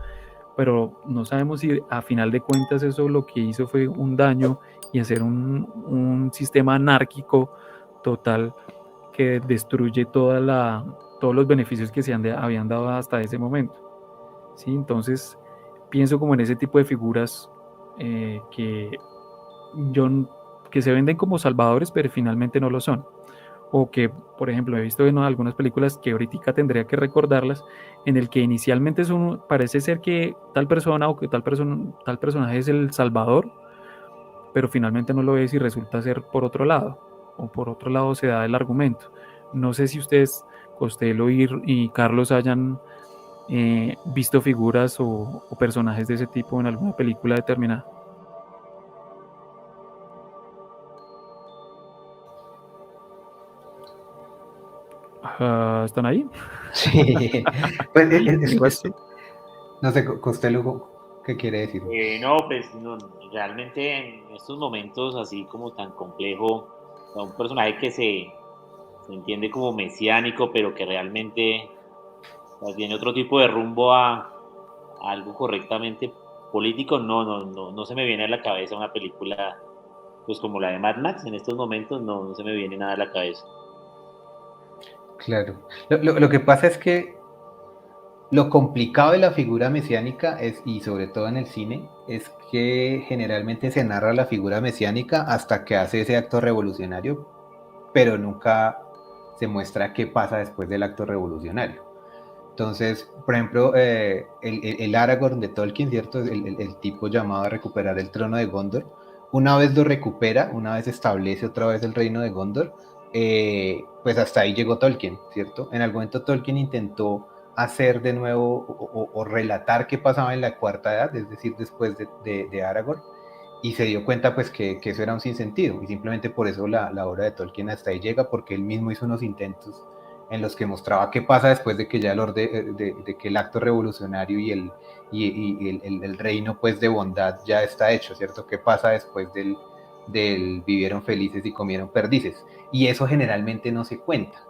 pero no sabemos si a final de cuentas eso lo que hizo fue un daño y hacer un sistema anárquico total que destruye todos los beneficios que habían dado hasta ese momento. ¿Sí? Entonces pienso como en ese tipo de figuras que yo que se venden como salvadores, pero finalmente no lo son. O que, por ejemplo, he visto en algunas películas que ahorita tendría que recordarlas, en el que inicialmente parece ser que tal persona o que tal personaje es el salvador, pero finalmente no lo es y resulta ser por otro lado, o por otro lado se da el argumento. No sé si ustedes, Costello y Carlos, hayan visto figuras o personajes de ese tipo en alguna película determinada. ¿Están ahí? Sí, pues ¿Qué pasó? no sé, Costello, ¿Qué quiere decir? No, pues no, realmente en estos momentos así como tan complejo, a un personaje que se entiende como mesiánico, pero que realmente tiene otro tipo de rumbo a algo correctamente político, no se me viene a la cabeza una película pues como la de Mad Max en estos momentos, no se me viene nada a la cabeza. Claro. Lo que pasa es que lo complicado de la figura mesiánica es, y sobre todo en el cine, es que generalmente se narra la figura mesiánica hasta que hace ese acto revolucionario, pero nunca se muestra qué pasa después del acto revolucionario. Entonces, por ejemplo, el Aragorn de Tolkien, ¿cierto? El tipo llamado a recuperar el trono de Gondor. Una vez lo recupera, una vez establece otra vez el reino de Gondor, pues hasta ahí llegó Tolkien, ¿cierto? En algún momento Tolkien intentó hacer de nuevo o relatar qué pasaba en la cuarta edad, es decir, después de Aragorn, y se dio cuenta pues que eso era un sinsentido, y simplemente por eso la obra de Tolkien hasta ahí llega, porque él mismo hizo unos intentos en los que mostraba qué pasa después de que ya de que el acto revolucionario y el reino pues de bondad ya está hecho, ¿cierto? ¿Qué pasa después del vivieron felices y comieron perdices? Y eso generalmente no se cuenta.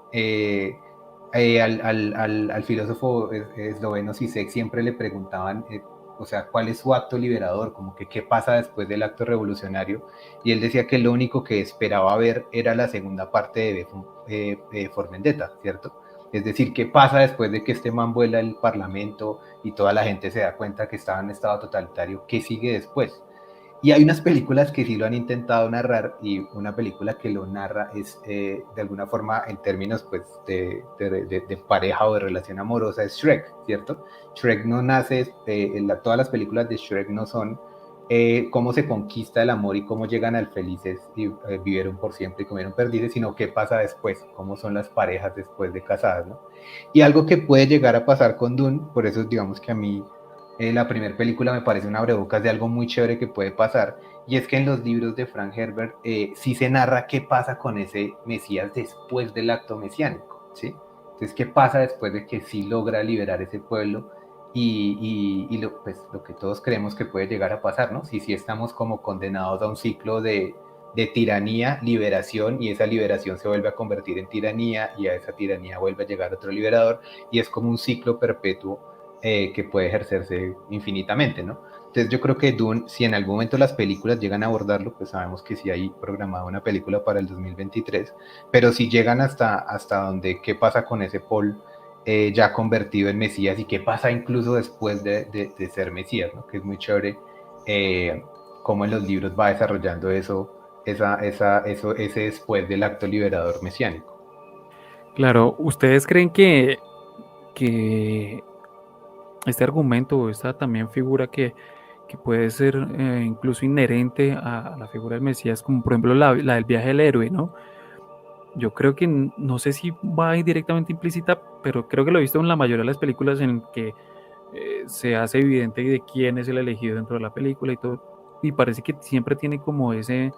Al filósofo esloveno Zizek siempre le preguntaban, o sea, ¿cuál es su acto liberador? Como que qué pasa después del acto revolucionario. Y él decía que lo único que esperaba ver era la segunda parte de For Vendetta, ¿cierto? Es decir, ¿qué pasa después de que este man vuela el parlamento y toda la gente se da cuenta que estaba en estado totalitario? ¿Qué sigue después? Y hay unas películas que sí lo han intentado narrar, y una película que lo narra es de alguna forma en términos pues de pareja o de relación amorosa, es Shrek, ¿cierto? Shrek no nace, todas las películas de Shrek no son cómo se conquista el amor y cómo llegan al felices y vivieron por siempre y comieron perdices, sino qué pasa después, cómo son las parejas después de casadas, ¿no? Y algo que puede llegar a pasar con Dune, por eso digamos que a mí la primera película me parece un abrebocas de algo muy chévere que puede pasar, y es que en los libros de Frank Herbert sí se narra qué pasa con ese Mesías después del acto mesiánico, ¿sí? Entonces, ¿qué pasa después de que sí logra liberar ese pueblo? Pues, lo que todos creemos que puede llegar a pasar, ¿no? Si estamos como condenados a un ciclo de tiranía, liberación, y esa liberación se vuelve a convertir en tiranía, y a esa tiranía vuelve a llegar otro liberador, y es como un ciclo perpetuo que puede ejercerse infinitamente, ¿no? Entonces yo creo que Dune, si en algún momento las películas llegan a abordarlo, pues sabemos que sí hay programada una película para el 2023, pero si llegan hasta donde, ¿qué pasa con ese Paul ya convertido en Mesías, y qué pasa incluso después de ser Mesías, ¿no? Que es muy chévere cómo en los libros va desarrollando ese después del acto liberador mesiánico. Claro, ¿ustedes creen que este argumento o esta también figura que puede ser incluso inherente a la figura del Mesías, como por ejemplo la del viaje del héroe, ¿no? Yo creo que no sé si va ahí directamente implícita, pero creo que lo he visto en la mayoría de las películas en que se hace evidente de quién es el elegido dentro de la película y todo. Y parece que siempre tiene como ese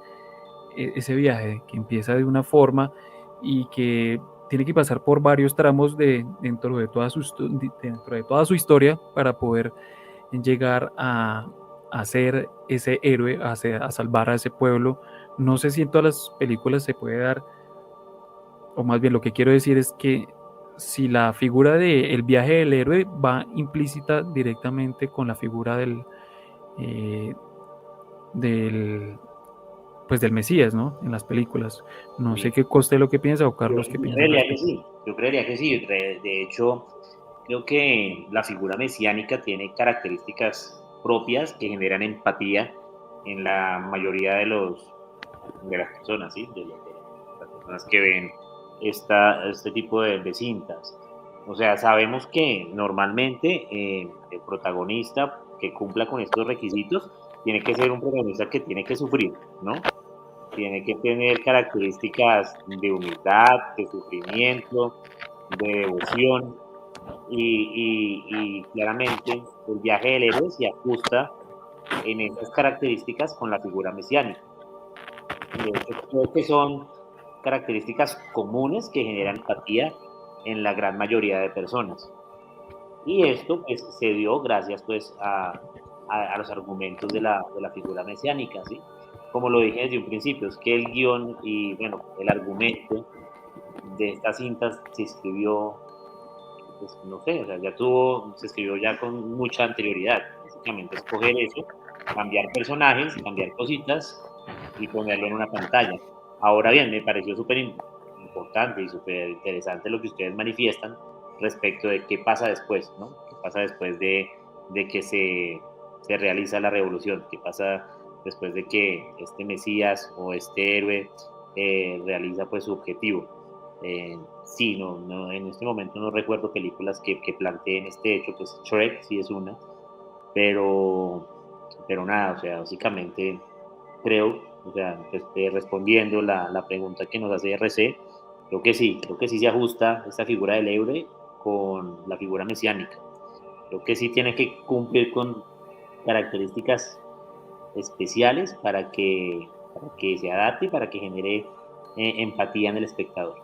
viaje que empieza de una forma y que tiene que pasar por varios tramos dentro de toda su historia para poder llegar a ser ese héroe, a salvar a ese pueblo. No sé si en todas las películas se puede dar, o más bien lo que quiero decir es que si la figura del viaje del héroe va implícita directamente con la figura eh, del, pues del Mesías, ¿no? En las películas. No sé Sí. qué coste lo que piensa o Carlos qué Yo piensa al creería que respecto. sí, yo creería que sí. De hecho, creo que la figura mesiánica tiene características propias que generan empatía en la mayoría de las personas, ¿sí? De las personas que ven este tipo de cintas. O sea, sabemos que normalmente el protagonista que cumpla con estos requisitos tiene que ser un protagonista que tiene que sufrir, ¿no? Tiene que tener características de humildad, de sufrimiento, de devoción y claramente el viaje del héroe se ajusta en esas características con la figura mesiánica. De hecho, creo que son características comunes que generan empatía en la gran mayoría de personas. Y esto pues, se dio gracias pues, a los argumentos de la figura mesiánica, ¿sí? Como lo dije desde un principio, es que el guión y, bueno, el argumento de estas cintas se escribió, pues, no sé, o sea, se escribió ya con mucha anterioridad. Básicamente escoger eso, cambiar personajes, cambiar cositas y ponerlo en una pantalla. Ahora bien, me pareció súper importante y súper interesante lo que ustedes manifiestan respecto de qué pasa después, ¿no? ¿Qué pasa después de que se realiza la revolución? ¿Qué pasa después de que este Mesías o este héroe realiza pues su objetivo? Sí, en este momento no recuerdo películas que planteen este hecho, pues Shrek sí es una, pero, pero nada, o sea, básicamente creo, o sea, pues, respondiendo la pregunta que nos hace RC, creo que sí se ajusta esta figura del héroe con la figura mesiánica. Creo que sí tiene que cumplir con características especiales para que se adapte y para que genere empatía en el espectador.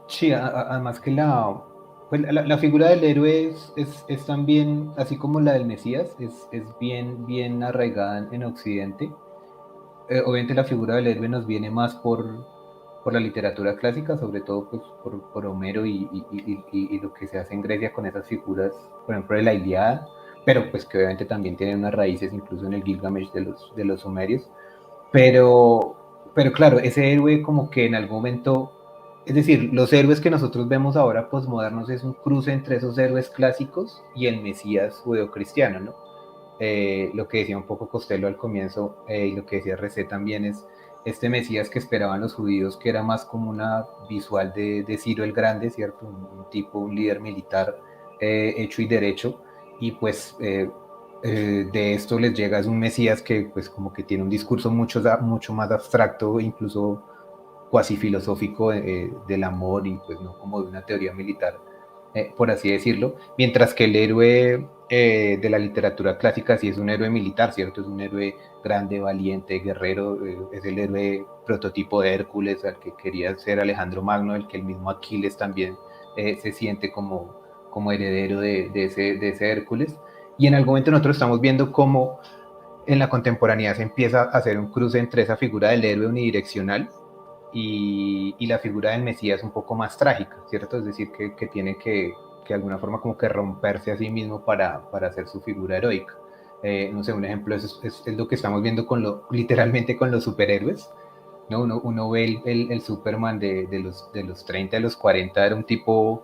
Sí, además que pues la figura del héroe es también, así como la del Mesías, es bien arraigada en Occidente. Obviamente la figura del héroe nos viene más por la literatura clásica, sobre todo pues, por Homero y lo que se hace en Grecia con esas figuras, por ejemplo, de la Ilíada, pero pues que obviamente también tienen unas raíces incluso en el Gilgamesh de los sumerios. Pero claro, ese héroe como que en algún momento, es decir, los héroes que nosotros vemos ahora posmodernos es un cruce entre esos héroes clásicos y el Mesías judeocristiano, ¿no? Lo que decía un poco Costello al comienzo y lo que decía Recé también es este Mesías que esperaban los judíos, que era más como una visual de Ciro el Grande, ¿cierto? Un tipo, un líder militar hecho y derecho, y pues de esto les llega es un Mesías que pues como que tiene un discurso mucho más abstracto, incluso cuasi filosófico del amor y pues no como de una teoría militar, por así decirlo, mientras que el héroe de la literatura clásica sí es un héroe militar, ¿cierto? Es un héroe grande, valiente, guerrero, es el héroe prototipo de Hércules, al que quería ser Alejandro Magno, el que el mismo Aquiles también se siente como heredero de ese Hércules. Y en algún momento nosotros estamos viendo cómo en la contemporaneidad se empieza a hacer un cruce entre esa figura del héroe unidireccional y la figura del Mesías un poco más trágica, ¿cierto? Es decir, que tiene que de alguna forma como que romperse a sí mismo para hacer su figura heroica. No sé, un ejemplo es lo que estamos viendo literalmente con los superhéroes, ¿no? Uno ve el Superman de los 30, de los 40, era un tipo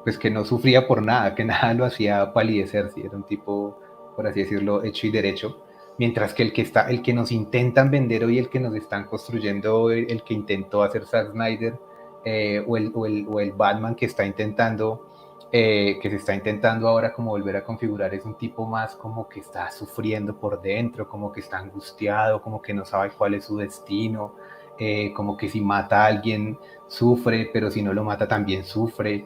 pues que no sufría por nada, que nada lo hacía palidecer, ¿sí? Era un tipo, por así decirlo, hecho y derecho, mientras que el que nos intentan vender hoy, el que nos están construyendo, el que intentó hacer Zack Snyder, o el Batman que está intentando, que se está intentando ahora como volver a configurar, es un tipo más como que está sufriendo por dentro, como que está angustiado, como que no sabe cuál es su destino, como que si mata a alguien sufre, pero si no lo mata también sufre.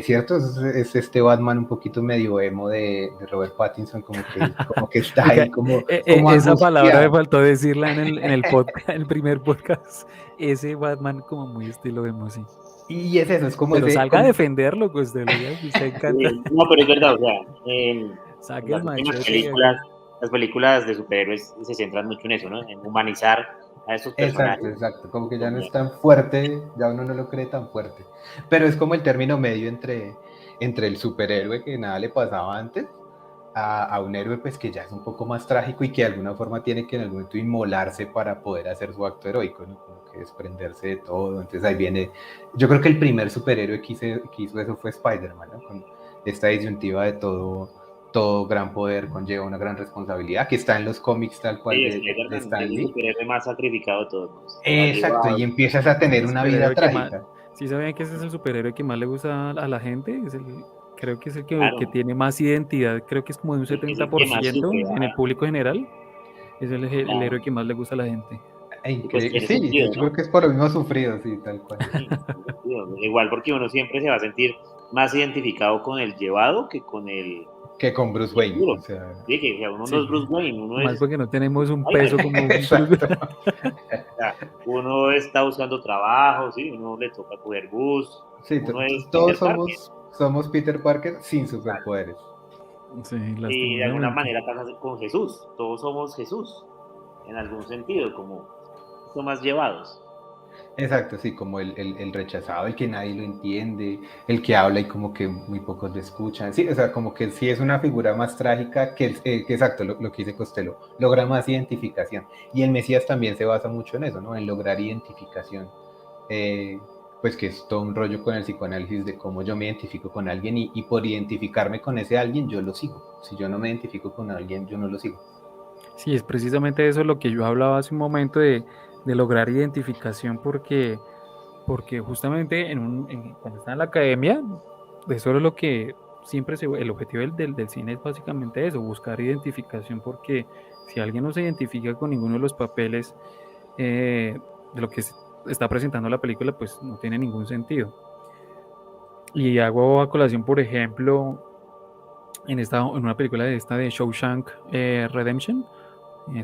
¿Cierto? Es este Batman un poquito medio emo de Robert Pattinson, como que está Oiga, ahí como esa palabra me angustiado. faltó decirla en el podcast, en el primer podcast. Ese Batman como muy estilo emo, sí. Y es eso, es como Pero ese, salga a defenderlo, Costello, ya que usted encanta. No, pero es verdad, o sea, en Saque el las últimas machete y películas, hágale. las películas de superhéroes se centran mucho en eso, ¿no? En humanizar a estos exacto, personajes. exacto, como que ya no Como, es tan fuerte, ya uno no lo cree tan fuerte. Pero es como el término medio entre el superhéroe que nada le pasaba antes a un héroe pues que ya es un poco más trágico y que de alguna forma tiene que en algún momento inmolarse para poder hacer su acto heroico, ¿no? Como que desprenderse de todo. Entonces ahí viene, yo creo que el primer superhéroe que hizo eso fue Spider-Man, ¿no? Con esta disyuntiva de todo gran poder conlleva una gran responsabilidad, que está en los cómics tal cual sí, de Spider-Man es Stan el Lee. superhéroe más sacrificado de todos, más Exacto, llevado. y empiezas a Es tener el una vida superhéroe que más. trágica. ¿Sí sabían que ese es el superhéroe que más le gusta a la gente? Creo que es el que Claro, tiene más identidad, creo que es como de un es el que más 70% sufre, en el ajá, público general. Es el héroe claro. que más le gusta a la gente. Y pues Increíble. tiene Sí, sentido, yo creo ¿no? que es por lo mismo sufrido, sí, tal cual. Sí, tiene sentido. Igual porque uno siempre se va a sentir más identificado con el llevado que con Que con Bruce el Wayne, duro. o sea, Sí, que o sea, uno no Sí. es Bruce Wayne, uno Más es porque no tenemos un peso Spider-Man. como un exacto. O sea, uno está buscando trabajo, ¿sí? Uno le toca coger bus, Sí, uno es todos Peter Parker. somos Peter Parker sin Exacto. superpoderes. Sí, Y de alguna lastimosamente. manera pasa con Jesús. Todos somos Jesús, en algún sentido, como son más llevados. Exacto, sí, como el rechazado, el que nadie lo entiende, el que habla y como que muy pocos lo escuchan. Sí, o sea, como que sí es una figura más trágica que exacto, lo que dice Costello, logra más identificación. Y el Mesías también se basa mucho en eso, ¿no? En lograr identificación. Eh, pues que es todo un rollo con el psicoanálisis de cómo yo me identifico con alguien y por identificarme con ese alguien yo lo sigo. Si yo no me identifico con alguien, yo no lo sigo. Sí, es precisamente eso lo que yo hablaba hace un momento de lograr identificación porque justamente cuando está en la academia, eso es lo que siempre el objetivo del cine es básicamente eso, buscar identificación, porque si alguien no se identifica con ninguno de los papeles de lo que está presentando la película, pues no tiene ningún sentido. Y hago a colación, por ejemplo, en una película de esta de Shawshank Redemption,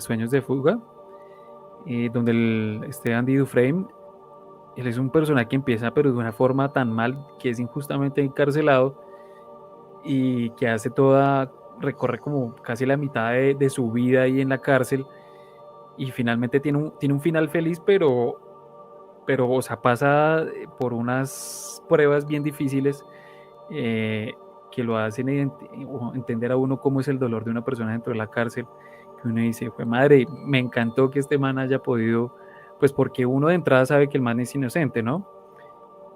Sueños de Fuga, donde este Andy Dufresne, él es un personaje que empieza pero de una forma tan mal que es injustamente encarcelado y que hace recorre como casi la mitad de su vida ahí en la cárcel y finalmente tiene un final feliz, pero o sea, pasa por unas pruebas bien difíciles que lo hacen entender a uno cómo es el dolor de una persona dentro de la cárcel, que uno dice, fue madre, me encantó que este man haya podido, pues porque uno de entrada sabe que el man es inocente, ¿no?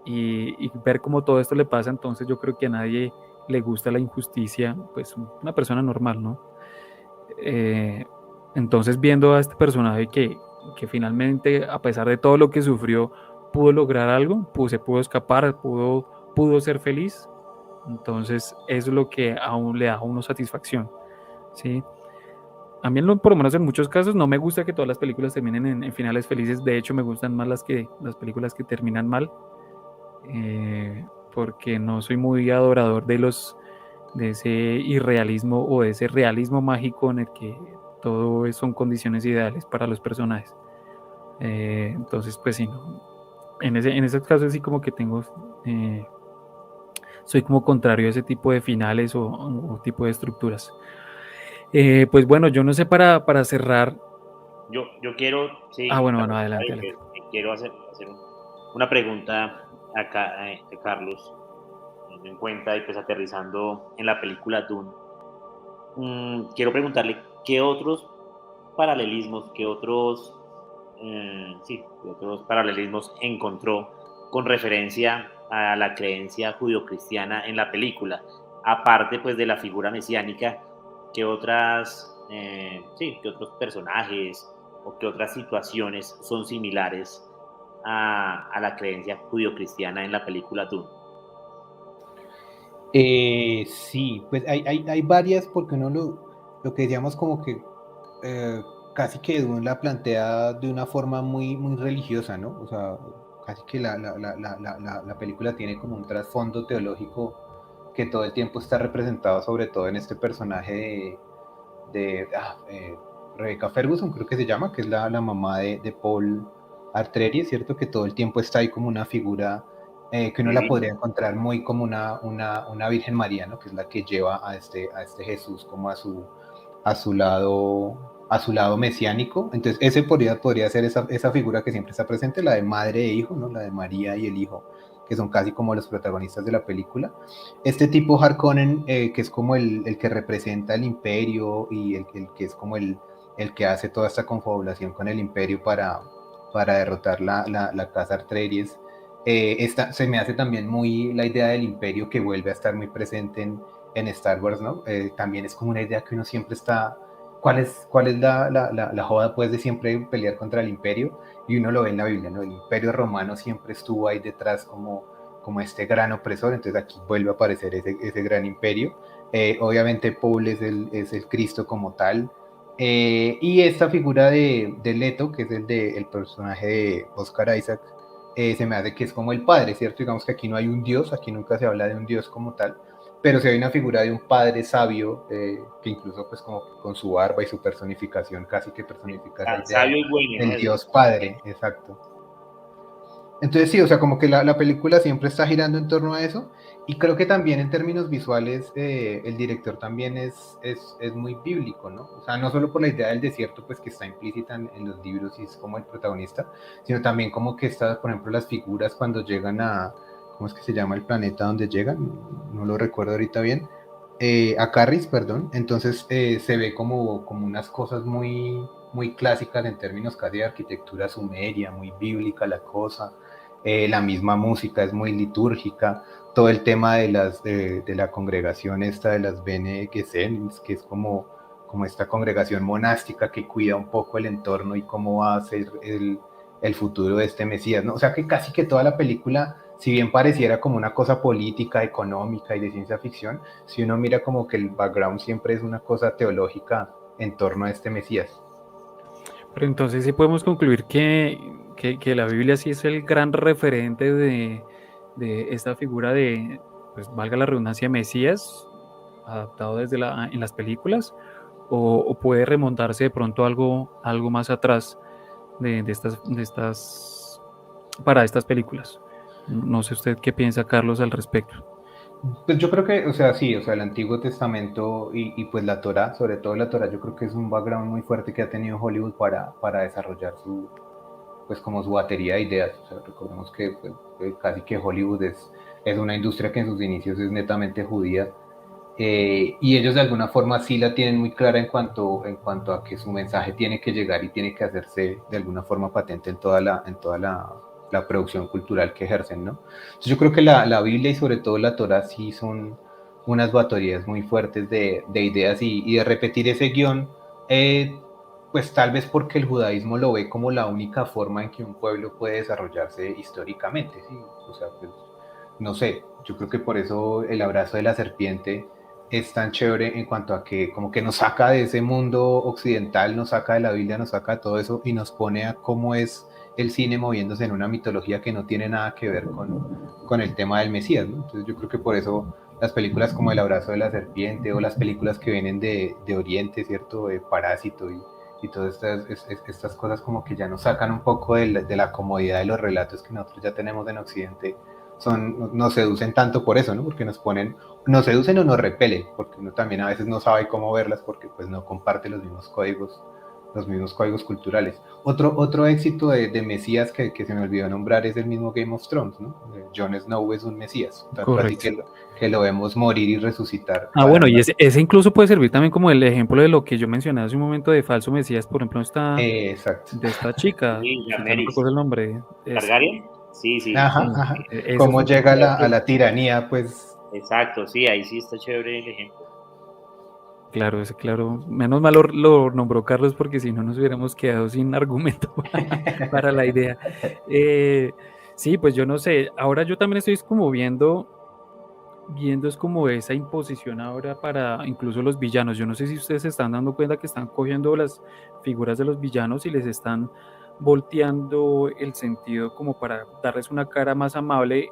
Y ver cómo todo esto le pasa, entonces yo creo que a nadie le gusta la injusticia, pues una persona normal, ¿no? Eh, entonces viendo a este personaje que finalmente, a pesar de todo lo que sufrió, pudo lograr algo, se pudo escapar, pudo ser feliz, entonces eso es lo que aún le da a uno satisfacción, ¿sí? A mí, por lo menos en muchos casos, no me gusta que todas las películas terminen en finales felices. De hecho, me gustan más las películas que terminan mal, porque no soy muy adorador de ese irrealismo o de ese realismo mágico en el que son condiciones ideales para los personajes. Entonces, pues sí, no. En ese caso sí como que soy como contrario a ese tipo de finales o tipo de estructuras. Pues bueno, yo no sé para cerrar. Yo quiero, Ah, sí, bueno, bueno, perdón, adelante, adelante. quiero hacer una pregunta acá, a Carlos, teniendo en cuenta y pues aterrizando en la película Dune. Quiero preguntarle qué otros paralelismos, qué otros paralelismos encontró con referencia a la creencia judio-cristiana en la película, aparte pues de la figura mesiánica, qué otros personajes o qué otras situaciones son similares a la creencia judio-cristiana en la película Dune. Sí, pues hay varias porque lo que decíamos como que eh, casi que Dune la plantea de una forma muy religiosa, ¿no? O sea, casi que la película tiene como un trasfondo teológico que todo el tiempo está representado, sobre todo en este personaje de Rebecca Ferguson, creo que se llama, que es la mamá de Paul Atreides, ¿cierto? Que todo el tiempo está ahí como una figura que uno la Divino. podría encontrar muy como una Virgen María, ¿no? Que es la que lleva a este Jesús como a su lado mesiánico. Entonces, ese podría ser esa figura que siempre está presente, la de madre e hijo, ¿no? La de María y el hijo, que son casi como los protagonistas de la película. Este tipo Harkonnen, que es como el que representa el imperio y el que es como el que hace toda esta confabulación con el imperio para derrotar la casa Artreyes. Se me hace también muy la idea del imperio que vuelve a estar muy presente en Star Wars, ¿no? También es como una idea que uno siempre está, cuál es la joda pues de siempre pelear contra el imperio? Y uno lo ve en la Biblia, ¿no? El imperio romano siempre estuvo ahí detrás como este gran opresor, entonces aquí vuelve a aparecer ese gran imperio. Obviamente Paul es el Cristo como tal, y esta figura de Leto, que es el personaje de Oscar Isaac, se me hace que es como el padre, ¿cierto? Digamos que aquí no hay un dios, aquí nunca se habla de un dios como tal, pero sí hay una figura de un padre sabio, que incluso pues como con su barba y su personificación casi que personifica esa Tan idea sabio y bueno, ¿no? del dios padre, exacto. Entonces sí, o sea, como que la película siempre está girando en torno a eso, y creo que también en términos visuales el director también es muy bíblico, ¿no? O sea, no solo por la idea del desierto, pues que está implícita en los libros y es como el protagonista, sino también como que está, por ejemplo, las figuras cuando llegan a, ¿cómo es que se llama el planeta donde llegan? No lo recuerdo ahorita bien. A Carris, perdón. Entonces se ve como unas cosas muy clásicas en términos casi de arquitectura sumeria, muy bíblica la cosa. La misma música es muy litúrgica, todo el tema de la congregación esta de las Bene Gesserit, que es como esta congregación monástica que cuida un poco el entorno y cómo va a ser el futuro de este Mesías, ¿no? O sea que casi que toda la película, si bien pareciera como una cosa política, económica y de ciencia ficción, si uno mira como que el background siempre es una cosa teológica en torno a este Mesías. Pero entonces sí podemos concluir que la Biblia sí es el gran referente de esta figura de, pues valga la redundancia, Mesías, adaptado en las películas, o puede remontarse de pronto algo más atrás para estas películas. No sé usted qué piensa, Carlos, al respecto. Pues yo creo que, o sea, sí, o sea, el Antiguo Testamento y pues la Torá, sobre todo la Torá, yo creo que es un background muy fuerte que ha tenido Hollywood para desarrollar pues como su batería de ideas. O sea, recordemos que pues, casi que Hollywood es una industria que en sus inicios es netamente judía, y ellos de alguna forma sí la tienen muy clara en cuanto a que su mensaje tiene que llegar y tiene que hacerse de alguna forma patente en toda la producción cultural que ejercen, ¿no? Entonces yo creo que la Biblia y sobre todo la Torah sí son unas baterías muy fuertes de ideas y de repetir ese guión, pues tal vez porque el judaísmo lo ve como la única forma en que un pueblo puede desarrollarse históricamente, ¿sí? O sea, pues no sé, yo creo que por eso el abrazo de la serpiente es tan chévere en cuanto a que como que nos saca de ese mundo occidental, nos saca de la Biblia, nos saca de todo eso y nos pone a cómo es el cine moviéndose en una mitología que no tiene nada que ver con el tema del Mesías, ¿no? Entonces yo creo que por eso las películas como El abrazo de la serpiente o las películas que vienen de Oriente, ¿cierto? De Parásito y todas estas cosas como que ya nos sacan un poco de la comodidad de los relatos que nosotros ya tenemos en Occidente, nos seducen tanto por eso, ¿no? Porque nos seducen o nos repelen, porque uno también a veces no sabe cómo verlas porque pues no comparte los mismos códigos culturales. Otro éxito de Mesías que se me olvidó nombrar es el mismo Game of Thrones, ¿no? Jon Snow es un Mesías, tanto así Correcto. que lo vemos morir y resucitar Bueno, y para... ese incluso puede servir también como el ejemplo de lo que yo mencioné hace un momento de falso Mesías, por ejemplo, Exacto. de esta chica, Sí, que ya no Daenerys. recuerdo el nombre, ¿Targaryen? Sí, sí, Ajá, sí. sí, ajá. eso es Cómo un llega a ejemplo. la tiranía, pues... Exacto, sí, ahí sí está chévere el ejemplo. Claro, ese claro. Menos mal lo nombró Carlos porque si no nos hubiéramos quedado sin argumento para la idea. Eh, sí, pues yo no sé. Ahora yo también estoy como viendo es como esa imposición ahora para incluso los villanos. Yo no sé si ustedes se están dando cuenta que están cogiendo las figuras de los villanos y les están volteando el sentido como para darles una cara más amable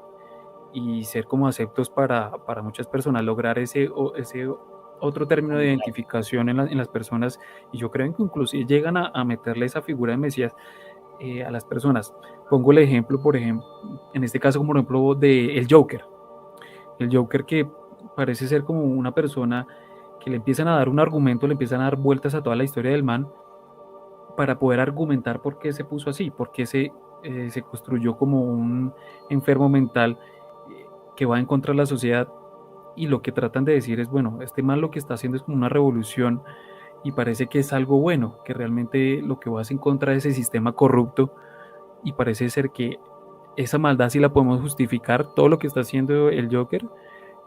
y ser como aceptos para muchas personas, lograr ese otro término de identificación en las personas. Y yo creo que inclusive llegan a meterle esa figura de Mesías a las personas. Pongo el ejemplo, por ejemplo, en este caso, como por ejemplo, de el Joker. El Joker que parece ser como una persona que le empiezan a dar un argumento, le empiezan a dar vueltas a toda la historia del man para poder argumentar por qué se puso así, por qué se construyó como un enfermo mental que va en contra de la sociedad y lo que tratan de decir es, bueno, este man lo que está haciendo es como una revolución y parece que es algo bueno, que realmente lo que va es en contra de ese sistema corrupto y parece ser que esa maldad sí la podemos justificar, todo lo que está haciendo el Joker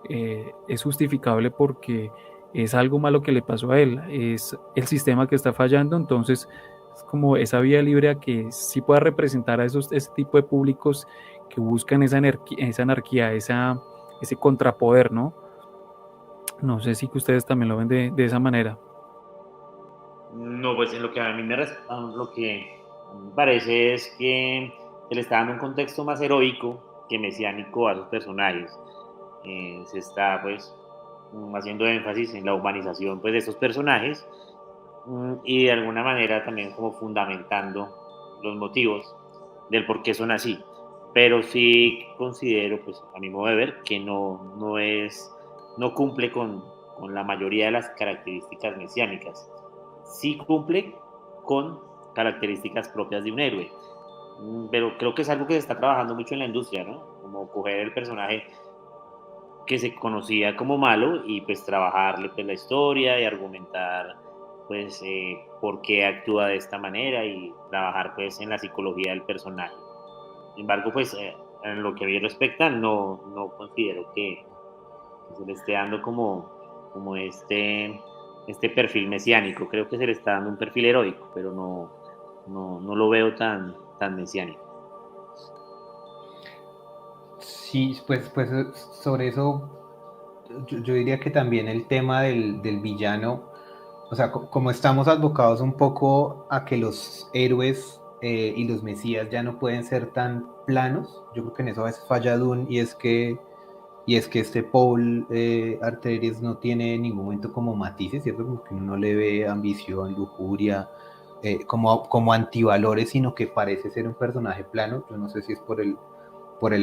es justificable porque es algo malo que le pasó a él, es el sistema que está fallando, entonces es como esa vía libre a que sí pueda representar a ese tipo de públicos que buscan esa anarquía, ese contrapoder, ¿no? No sé si que ustedes también lo ven de esa manera. No, pues en lo que a mí lo que a mí me parece es que se le está dando un contexto más heroico que mesiánico a los personajes. Se está pues haciendo énfasis en la humanización pues de estos personajes, y de alguna manera también como fundamentando los motivos del por qué son así. pero sí considero, pues a mi modo de ver, que no cumple con la mayoría de las características mesiánicas. Sí cumple con características propias de un héroe, pero creo que es algo que se está trabajando mucho en la industria, ¿no? Como coger el personaje que se conocía como malo y pues trabajarle pues la historia y argumentar pues por qué actúa de esta manera y trabajar pues en la psicología del personaje. Sin embargo, pues en lo que a mí respecta, no considero que se le esté dando como este perfil mesiánico. Creo que se le está dando un perfil heroico, pero no lo veo tan mesiánico. Sí, pues sobre eso yo diría que también el tema del villano, o sea, como estamos advocados un poco a que los héroes y los mesías ya no pueden ser tan planos, yo creo que en eso a veces falla Dune y es que este Paul Atreides no tiene en ningún momento como matices, ¿cierto? Como que uno no le ve ambición, lujuria, como antivalores, sino que parece ser un personaje plano. Yo no sé si es por el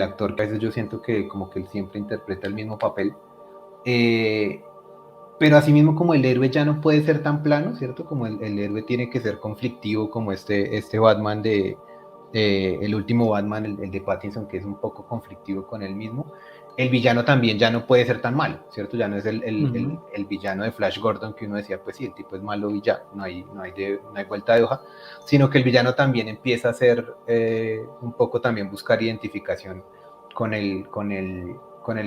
actor, que a veces yo siento que como que él siempre interpreta el mismo papel. Eh, pero asimismo como el héroe ya no puede ser tan plano, ¿cierto? Como el héroe tiene que ser conflictivo, como este Batman el último Batman, el de Pattinson, que es un poco conflictivo con él mismo. El villano también ya no puede ser tan malo, ¿cierto? Ya no es el villano de Flash Gordon que uno decía, pues sí, el tipo es malo y ya, no hay vuelta de hoja, sino que el villano también empieza a ser un poco también buscar identificación con el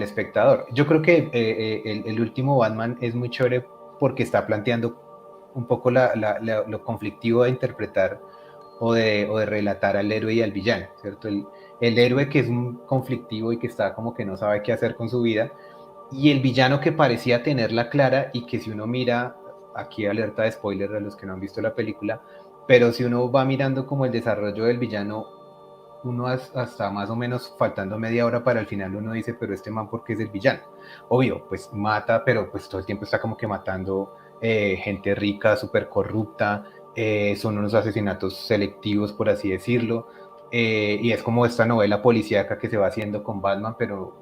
espectador. Yo creo que el último Batman es muy chévere porque está planteando un poco lo conflictivo de interpretar o de relatar al héroe y al villano, ¿cierto? El héroe que es un conflictivo y que está como que no sabe qué hacer con su vida, y el villano que parecía tenerla clara y que si uno mira, aquí alerta de spoiler a los que no han visto la película, pero si uno va mirando como el desarrollo del villano, uno hasta más o menos faltando media hora para el final uno dice, pero este man, ¿por qué es el villano? Obvio, pues mata, pero pues todo el tiempo está como que matando gente rica, súper corrupta, son unos asesinatos selectivos, por así decirlo, y es como esta novela policíaca que se va haciendo con Batman, pero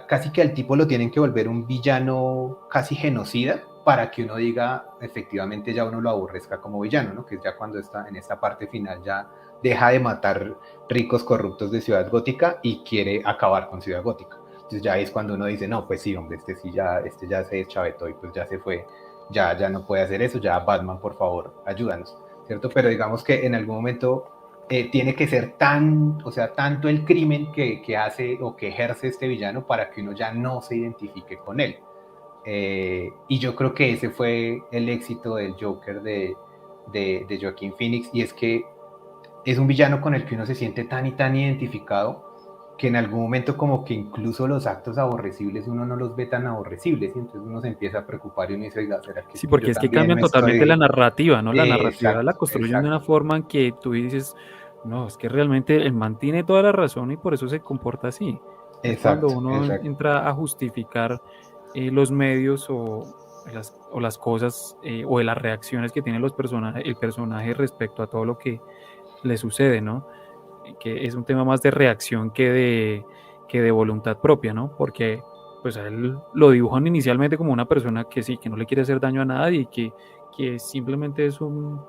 casi que al tipo lo tienen que volver un villano casi genocida para que uno diga, efectivamente ya uno lo aborrezca como villano, ¿no? Que es ya cuando está en esta parte final ya deja de matar ricos corruptos de Ciudad Gótica y quiere acabar con Ciudad Gótica. Entonces ya es cuando uno dice, no, pues sí, hombre, este ya se deschavetó y pues ya se fue, ya no puede hacer eso, ya Batman, por favor, ayúdanos, ¿cierto? Pero digamos que en algún momento tiene que ser o sea, tanto el crimen que hace o que ejerce este villano para que uno ya no se identifique con él. Y yo creo que ese fue el éxito del Joker de Joaquín Phoenix, y es que es un villano con el que uno se siente tan y tan identificado que en algún momento como que incluso los actos aborrecibles uno no los ve tan aborrecibles, y entonces uno se empieza a preocupar y uno dice, oiga, ¿será que Sí, yo porque es que también cambian me totalmente la estoy...? narrativa, ¿no? La narrativa la Exacto, construyen de una exacto, forma en que tú dices, no, es que realmente el man tiene toda la razón y por eso se comporta así. Es cuando exacto, uno exacto. entra a justificar los medios o las cosas o las reacciones que tienen el personaje respecto a todo lo que le sucede, ¿no? Que es un tema más de reacción que de voluntad propia, ¿no? Porque pues a él lo dibujan inicialmente como una persona que sí, que no le quiere hacer daño a nadie y que simplemente es un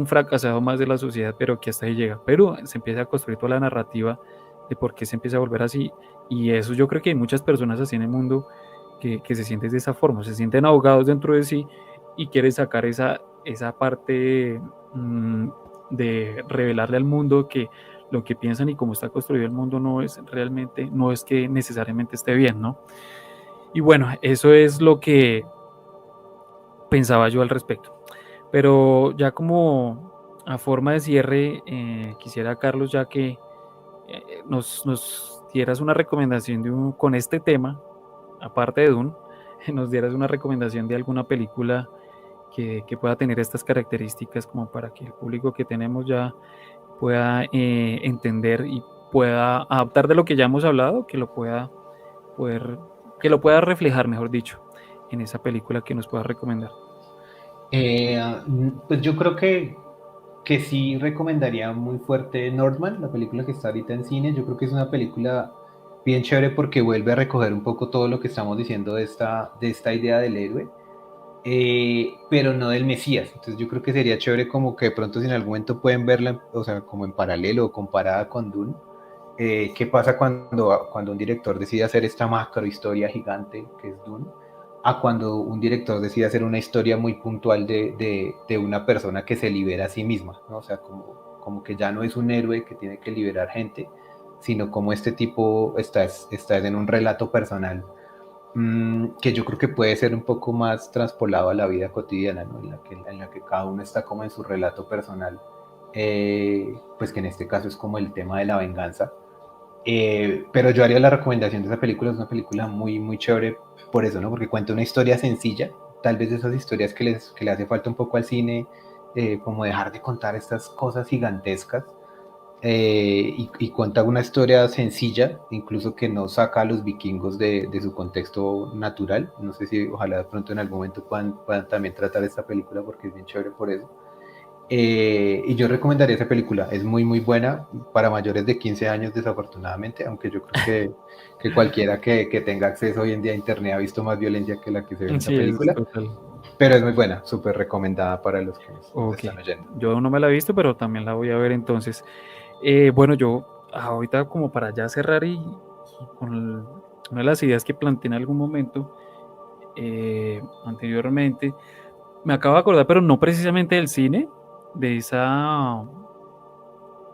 fracasado más de la sociedad, pero que hasta ahí llega. Pero se empieza a construir toda la narrativa de por qué se empieza a volver así. Y eso yo creo que hay muchas personas así en el mundo que se sienten de esa forma, se sienten ahogados dentro de sí y quieren sacar esa parte de revelarle al mundo que lo que piensan y cómo está construido el mundo no es realmente, no es que necesariamente esté bien, ¿no? Y bueno, eso es lo que pensaba yo al respecto. Pero ya como a forma de cierre, quisiera, Carlos, ya que nos dieras una recomendación con este tema, aparte de Dune, nos dieras una recomendación de alguna película que pueda tener estas características como para que el público que tenemos ya pueda entender y pueda adaptar de lo que ya hemos hablado, poder, que lo pueda reflejar, mejor dicho, en esa película que nos pueda recomendar. Pues yo creo que que sí recomendaría muy fuerte Northman, la película que está ahorita en cine. Yo creo que es una película bien chévere porque vuelve a recoger un poco todo lo que estamos diciendo de esta idea del héroe, pero no del Mesías. Entonces yo creo que sería chévere como que de pronto si en algún momento pueden verla, o sea, como en paralelo o comparada con Dune. ¿Qué pasa cuando un director decide hacer esta macro historia gigante que es Dune? A cuando un director decide hacer una historia muy puntual de una persona que se libera a sí misma, ¿no? O sea, como que ya no es un héroe que tiene que liberar gente, sino como este tipo está en un relato personal, que yo creo que puede ser un poco más traspolado a la vida cotidiana, ¿no? En la que cada uno está como en su relato personal, pues que en este caso es como el tema de la venganza. Pero yo haría la recomendación de esa película, es una película muy, muy chévere por eso, ¿no? Porque cuenta una historia sencilla, tal vez de esas historias que le hace falta un poco al cine, como dejar de contar estas cosas gigantescas, y cuenta una historia sencilla, incluso que no saca a los vikingos de su contexto natural. No sé si ojalá de pronto en algún momento puedan también tratar esta película porque es bien chévere por eso. Y yo recomendaría esa película, es muy muy buena para mayores de 15 años desafortunadamente, aunque yo creo que cualquiera que tenga acceso hoy en día a internet ha visto más violencia que la que se ve en esa Sí, es película, total. pero es muy buena, súper recomendada para los que nos Ok, están oyendo. yo no me la he visto, pero también la voy a ver entonces. Bueno, yo ahorita como para ya cerrar y con una de las ideas que planteé en algún momento anteriormente, me acabo de acordar, pero no precisamente del cine, de esa,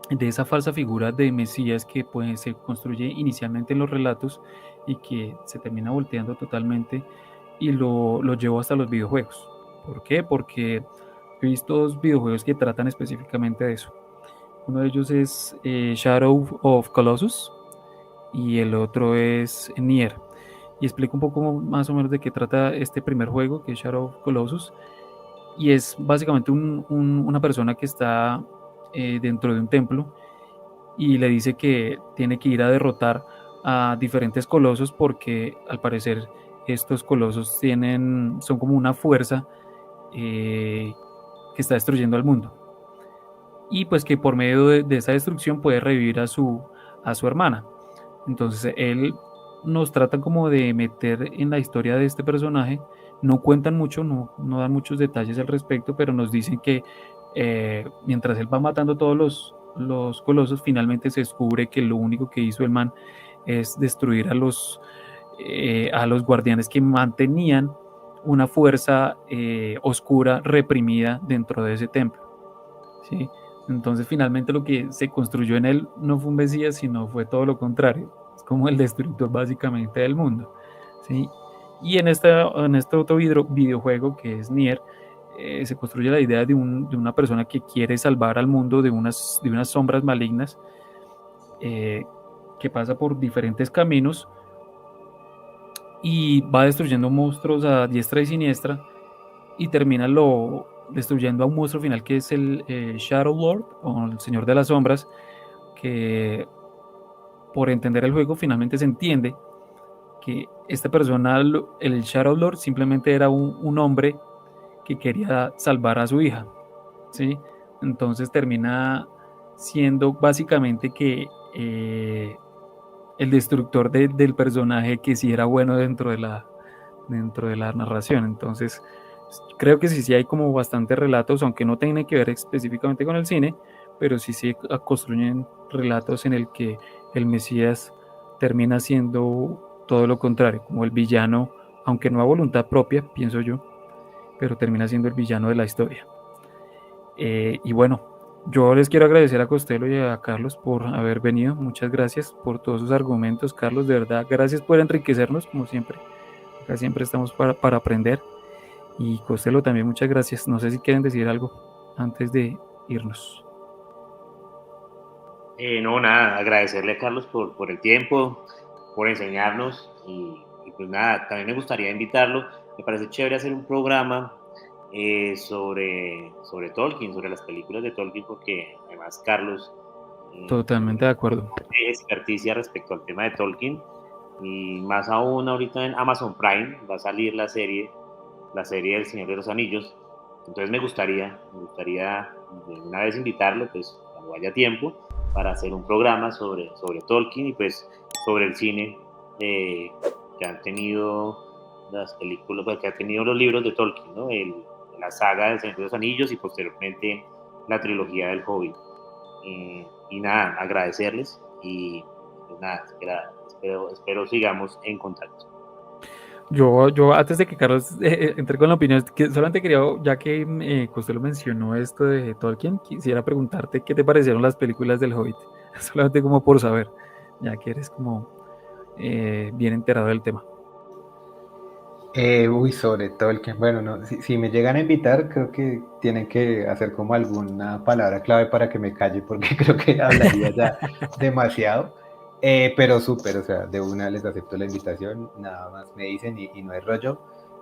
de esa falsa figura de Mesías que pues, se construye inicialmente en los relatos y que se termina volteando totalmente y lo llevo hasta los videojuegos. ¿Por qué? Porque he visto dos videojuegos que tratan específicamente de eso. Uno de ellos es Shadow of Colossus y el otro es Nier. Y explico un poco más o menos de qué trata este primer juego, que es Shadow of Colossus. Y es básicamente una persona que está dentro de un templo y le dice que tiene que ir a derrotar a diferentes colosos porque al parecer estos colosos son como una fuerza eh, que está destruyendo al mundo. Y pues que por medio de esa destrucción puede revivir a su hermana. Entonces él nos trata como de meter en la historia de este personaje. No cuentan mucho, no dan muchos detalles al respecto, pero nos dicen que mientras él va matando todos los colosos, finalmente se descubre que lo único que hizo el man es destruir a los guardianes que mantenían una fuerza oscura reprimida dentro de ese templo. ¿Sí? Entonces finalmente lo que se construyó en él no fue un Mesías, sino fue todo lo contrario. Es como el destructor básicamente del mundo. ¿Sí? Y en este otro videojuego que es Nier, se construye la idea de una persona que quiere salvar al mundo de unas sombras malignas eh, que pasa por diferentes caminos y va destruyendo monstruos a diestra y siniestra y termina destruyendo a un monstruo final que es el Shadow Lord o el Señor de las Sombras, que por entender el juego finalmente se entiende que esta persona, el Shadow Lord, simplemente era un hombre que quería salvar a su hija, ¿sí? Entonces termina siendo básicamente que el destructor del personaje que sí era bueno dentro de la narración. Entonces, creo que sí hay como bastantes relatos, aunque no tienen que ver específicamente con el cine, pero sí se construyen relatos en el que el Mesías termina siendo todo lo contrario, como el villano, aunque no a voluntad propia, pienso yo, pero termina siendo el villano de la historia. Y bueno, yo les quiero agradecer a Costello y a Carlos por haber venido. Muchas gracias por todos sus argumentos, Carlos, de verdad. Gracias por enriquecernos, como siempre. Acá siempre estamos para aprender. Y Costello también, muchas gracias. No sé si quieren decir algo antes de irnos. No, nada, agradecerle a Carlos por el tiempo, por enseñarnos y pues nada, también me gustaría invitarlo. Me parece chévere hacer un programa sobre Tolkien, sobre las películas de Tolkien, porque además Carlos Totalmente de acuerdo. tiene experticia respecto al tema de Tolkien y más aún ahorita en Amazon Prime va a salir la serie del Señor de los Anillos. Entonces me gustaría de una vez invitarlo, pues cuando haya tiempo, para hacer un programa sobre Tolkien y pues sobre el cine que han tenido las películas, pues, que han tenido los libros de Tolkien, ¿no? La saga del Señor de los Anillos y posteriormente la trilogía del Hobbit. Y nada, agradecerles y pues nada, espero sigamos en contacto. Yo antes de que Carlos entre con la opinión, que solamente quería, ya que usted lo mencionó esto de Tolkien, quisiera preguntarte qué te parecieron las películas del Hobbit, solamente como por saber, ya que eres como bien enterado del tema. Sobre todo el que, bueno, no, si me llegan a invitar, creo que tienen que hacer como alguna palabra clave para que me calle, porque creo que hablaría ya demasiado. Pero súper, o sea, de una les acepto la invitación, nada más me dicen y no hay rollo.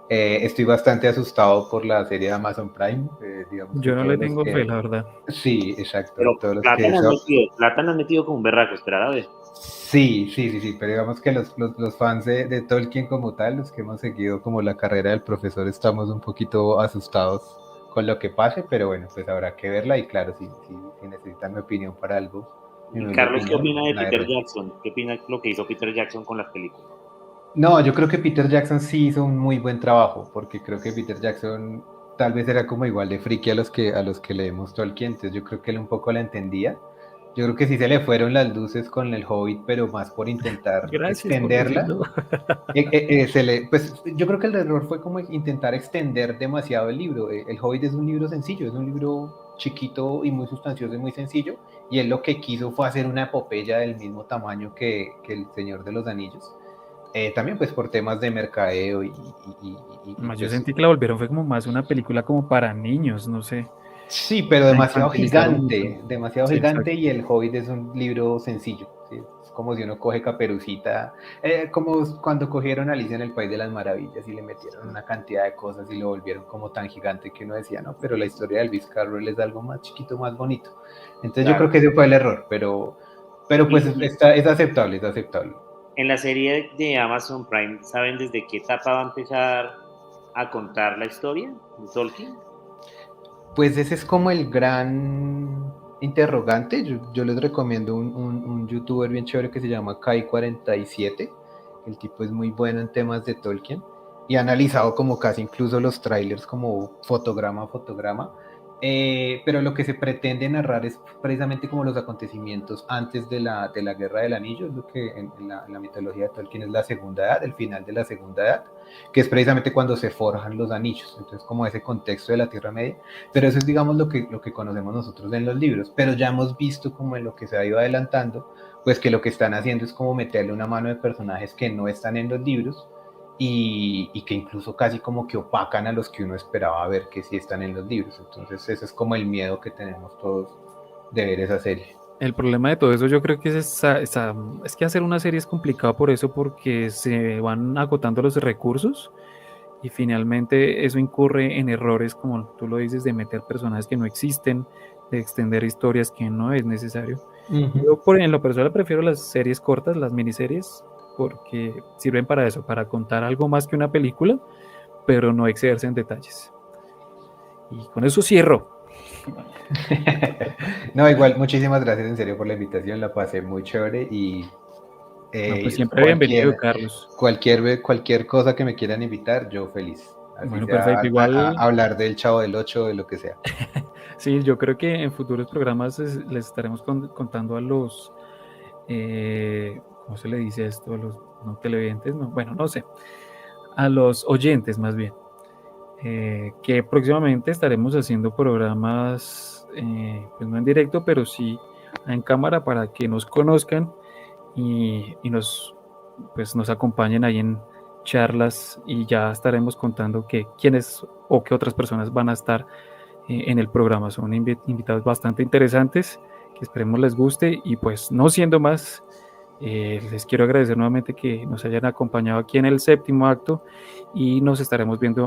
Estoy bastante asustado por la serie de Amazon Prime, digamos que Yo no le todos los tengo fe, que... la verdad. Sí, exacto, Pero todos los plata que... no han metido como un berraco, esperar a ver. Sí, pero digamos que los fans de Tolkien como tal, los que hemos seguido como la carrera del profesor, estamos un poquito asustados con lo que pase, pero bueno, pues habrá que verla y claro, si necesitan mi opinión para algo, mi Y humilde Carlos, ¿qué opinión, opina de no hay Peter rollo. Jackson? ¿Qué opina lo que hizo Peter Jackson con las películas? No, yo creo que Peter Jackson sí hizo un muy buen trabajo, porque creo que Peter Jackson tal vez era como igual de friki a los que leemos Tolkien, entonces yo creo que él un poco la entendía. Yo creo que sí se le fueron las luces con el Hobbit, pero más por intentar Gracias por extenderla. decirlo. Pues yo creo que el error fue como intentar extender demasiado el libro. El Hobbit es un libro sencillo, es un libro chiquito y muy sustancioso y muy sencillo, y él lo que quiso fue hacer una epopeya del mismo tamaño que El Señor de los Anillos. También pues por temas de mercadeo Más yo pues sentí que la volvieron, fue como más una película como para niños, no sé. sí, pero La infantilizaron mucho. demasiado Sí, gigante exacto. y el Hobbit es un libro sencillo, ¿sí? Es como si uno coge Caperucita, como cuando cogieron Alicia en el País de las Maravillas y le metieron una cantidad de cosas y lo volvieron como tan gigante que uno decía, no, pero la historia de Elvis Carroll es algo más chiquito, más bonito. Entonces yo creo Claro. que ese fue el error, pero pues Y es aceptable, es aceptable. en la serie de Amazon Prime, ¿saben desde qué etapa va a empezar a contar la historia de Tolkien? Pues ese es como el gran interrogante. Yo les recomiendo un youtuber bien chévere que se llama Kai47. El tipo es muy bueno en temas de Tolkien y ha analizado como casi incluso los trailers como fotograma a fotograma. Pero lo que se pretende narrar es precisamente como los acontecimientos antes de la Guerra del Anillo, es lo que en la mitología de Tolkien es la Segunda Edad, el final de la Segunda Edad, que es precisamente cuando se forjan los anillos. Entonces como ese contexto de la Tierra Media, pero eso es, digamos, lo que conocemos nosotros en los libros. Pero ya hemos visto como en lo que se ha ido adelantando, pues que lo que están haciendo es como meterle una mano de personajes que no están en los libros y que incluso casi como que opacan a los que uno esperaba ver que sí están en los libros. Entonces ese es como el miedo que tenemos todos de ver esa serie. El problema de todo eso yo creo que es que hacer una serie es complicado por eso, porque se van agotando los recursos y finalmente eso incurre en errores, como tú lo dices, de meter personajes que no existen, de extender historias que no es necesario. Yo en lo personal prefiero las series cortas, las miniseries, porque sirven para eso, para contar algo más que una película, pero no excederse en detalles. Y con eso cierro. No, igual, muchísimas gracias en serio por la invitación, la pasé muy chévere y No, pues siempre bienvenido, cualquier, Carlos. cualquier cosa que me quieran invitar, yo feliz. Así Bueno, sea perfecto. Igual, a hablar del Chavo del Ocho, de lo que sea. sí, yo creo que en futuros programas les estaremos contando a los, ¿cómo se le dice esto? A los no televidentes, no, bueno, no sé, a los oyentes más bien, que próximamente estaremos haciendo programas, pues no en directo, pero sí en cámara para que nos conozcan y pues nos acompañen ahí en charlas y ya estaremos contando que quiénes o qué otras personas van a estar en el programa. Son invitados bastante interesantes que esperemos les guste y pues no siendo más, les quiero agradecer nuevamente que nos hayan acompañado aquí en el séptimo acto y nos estaremos viendo